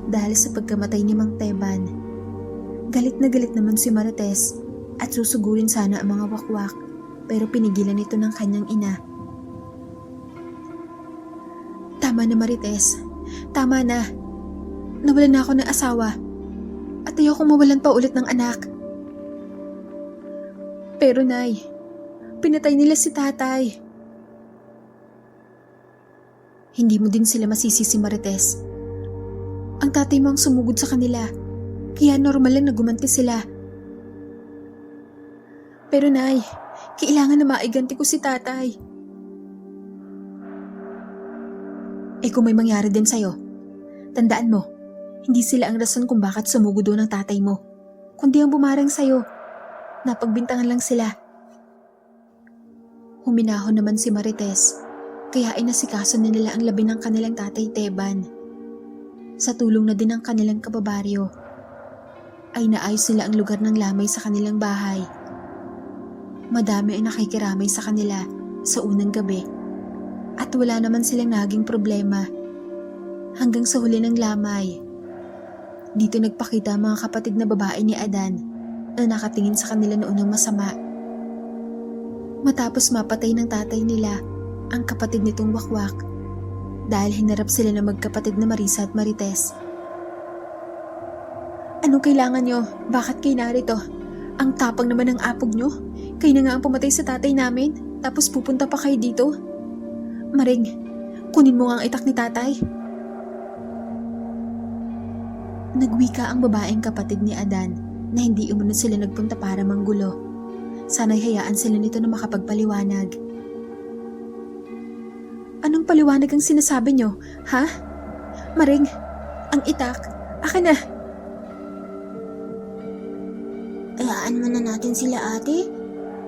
Speaker 1: dahil sa pagkamatay ni Mang Teban. Galit na galit naman si Marites at susugurin sana ang mga wakwak pero pinigilan ito ng kanyang ina. Tama na Marites, tama na. Nawalan na ako ng asawa at ayokong mawalan pa ulit ng anak. Pero Nay, pinatay nila si tatay. Hindi mo din sila masisisi Marites. Ang tatay mo ang sumugod sa kanila, kaya normal lang na gumanti sila. Pero Nay, kailangan na maiganti ko si tatay. Eh kung may mangyari din sa'yo, tandaan mo, hindi sila ang rason kung bakit sumugod doon ang tatay mo, kundi ang bumarang sa'yo. Napagbintangan lang sila. Huminahon naman si Marites, kaya inasikaso na nila ang labi ng kanilang tatay Teban. Sa tulong na din ng kanilang kababaryo, ay naayos nila ang lugar ng lamay sa kanilang bahay. Madami ay nakikiramay sa kanila sa unang gabi at wala naman silang naging problema hanggang sa huli ng lamay. Dito nagpakita ang mga kapatid na babae ni Adan na nakatingin sa kanila noon ng masama. Matapos mapatay ng tatay nila ang kapatid nitong wakwak dahil hinarap sila ng magkapatid na Marisa at Marites. Anong kailangan nyo? Bakit kayo narito? Ang tapang naman ng apog nyo. Kayo na nga ang pumatay sa tatay namin, tapos pupunta pa kayo dito. Maring, kunin mo nga ang itak ni tatay. Nagwika ang babaeng kapatid ni Adan na hindi umano sila nagpunta para manggulo. Sana'y hayaan sila nito na makapagpaliwanag. Anong paliwanag ang sinasabi nyo, ha? Maring, ang itak, akin na.
Speaker 2: Hayaan mo na natin sila ate.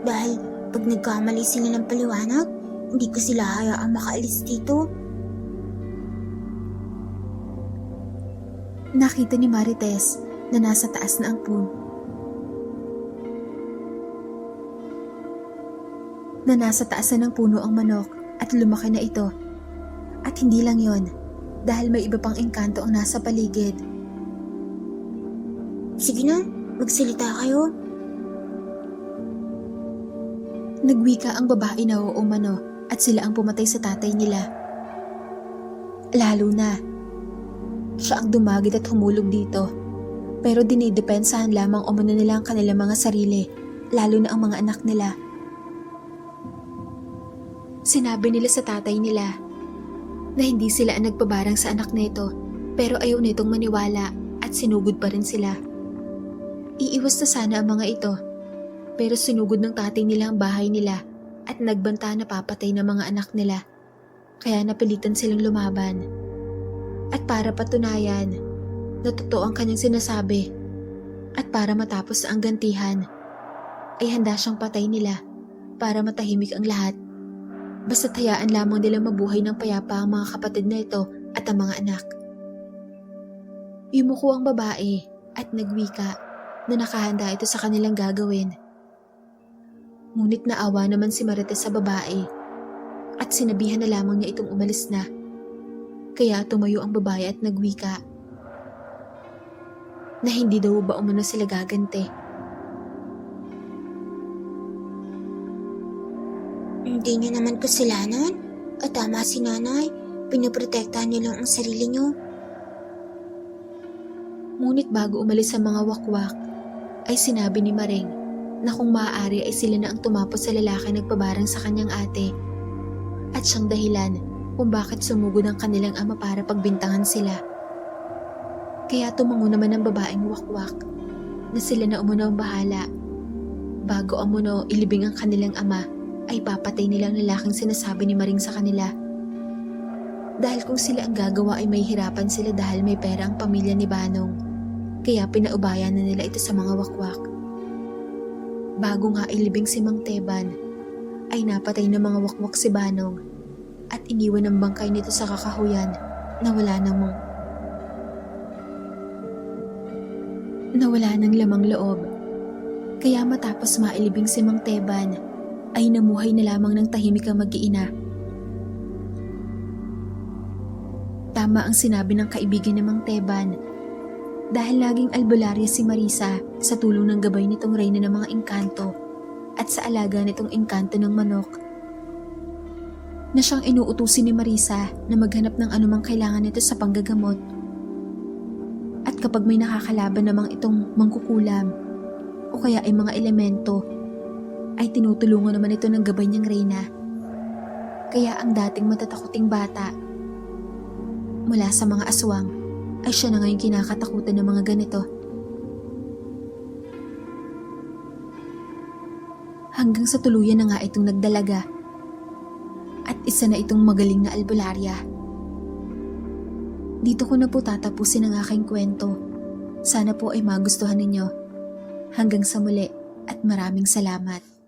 Speaker 2: Dahil pag nagkamali sila ng paliwanag, hindi ko sila hayaang makaalis dito.
Speaker 1: Nakita ni Marites na nasa taas na ang puno. Na nasa taas na ng puno ang manok at lumaki na ito. At hindi lang yon, dahil may iba pang engkanto ang nasa paligid.
Speaker 2: Sige na, magsalita kayo.
Speaker 1: Nagwika ang babae na umano at sila ang pumatay sa tatay nila. Lalo na, siya ang dumagit at humulog dito. Pero dinidepensahan lamang umano nila ang kanilang mga sarili, lalo na ang mga anak nila. Sinabi nila sa tatay nila na hindi sila ang nagpabarang sa anak nito, pero ayaw nitong maniwala at sinugod pa rin sila. Iiwas na sana ang mga ito, pero sinugod ng tatay nila ang bahay nila at nagbanta na papatay ng mga anak nila, kaya napilitan silang lumaban. At para patunayan na totoo ang kanyang sinasabi at para matapos ang gantihan, ay handa siyang patay nila para matahimik ang lahat Basta't hayaan lamang nilang mabuhay ng payapa ang mga kapatid na ito at ang mga anak. Yumuko ang babae at nagwika na nakahanda ito sa kanilang gagawin. Ngunit naawa naman si Marites sa babae at sinabihan na lamang niya itong umalis na. Kaya tumayo ang babae at nagwika na hindi daw ba umano sila gaganti.
Speaker 2: Hindi niyo naman kasalanan. At tama si nanay, pinoprotektahan niyo lang ang sarili niyo.
Speaker 1: Ngunit bago umalis ang mga wakwak, ay sinabi ni Maring na kung maaari ay sila na ang tumapos sa lalaki nagpabarang sa kanyang ate at siyang dahilan kung bakit sumugod ang kanilang ama para pagbintangan sila. Kaya tumango naman ang babaeng wakwak na sila na umuna ang bahala. Bago umuno ilibing ang kanilang ama, ay papatay nilang lalaking sinasabi ni Maring sa kanila. Dahil kung sila ang gagawa ay may hirapan sila dahil may pera ang pamilya ni Banong. Kaya pinaubayan na nila ito sa mga wakwak. Bago nga ilibing si Mang Teban, ay napatay ng mga wakwak si Banong at iniwan ang bangkay nito sa kakahuyan na wala ng lamang loob. Kaya matapos mailibing si Mang Teban, ay namuhay na lamang ng tahimik ang mag-iina. Tama ang sinabi ng kaibigan ni Mang Teban dahil laging albularya si Marisa sa tulong ng gabay nitong reyna ng mga engkanto at sa alaga nitong engkanto ng manok. Na siyang inuutusin ni Marisa na maghanap ng anumang kailangan nito sa panggagamot. At kapag may nakakalaban namang itong mangkukulam o kaya ay mga elemento, ay tinutulungan naman ito ng gabay niyang reyna. Kaya ang dating matatakuting bata mula sa mga aswang ay siya na ngayon kinakatakutan ng mga ganito. Hanggang sa tuluyan na nga itong nagdalaga at isa na itong magaling na albularya. Dito ko na po tatapusin ang aking kwento. Sana po ay magustuhan ninyo. Hanggang sa muli at maraming salamat.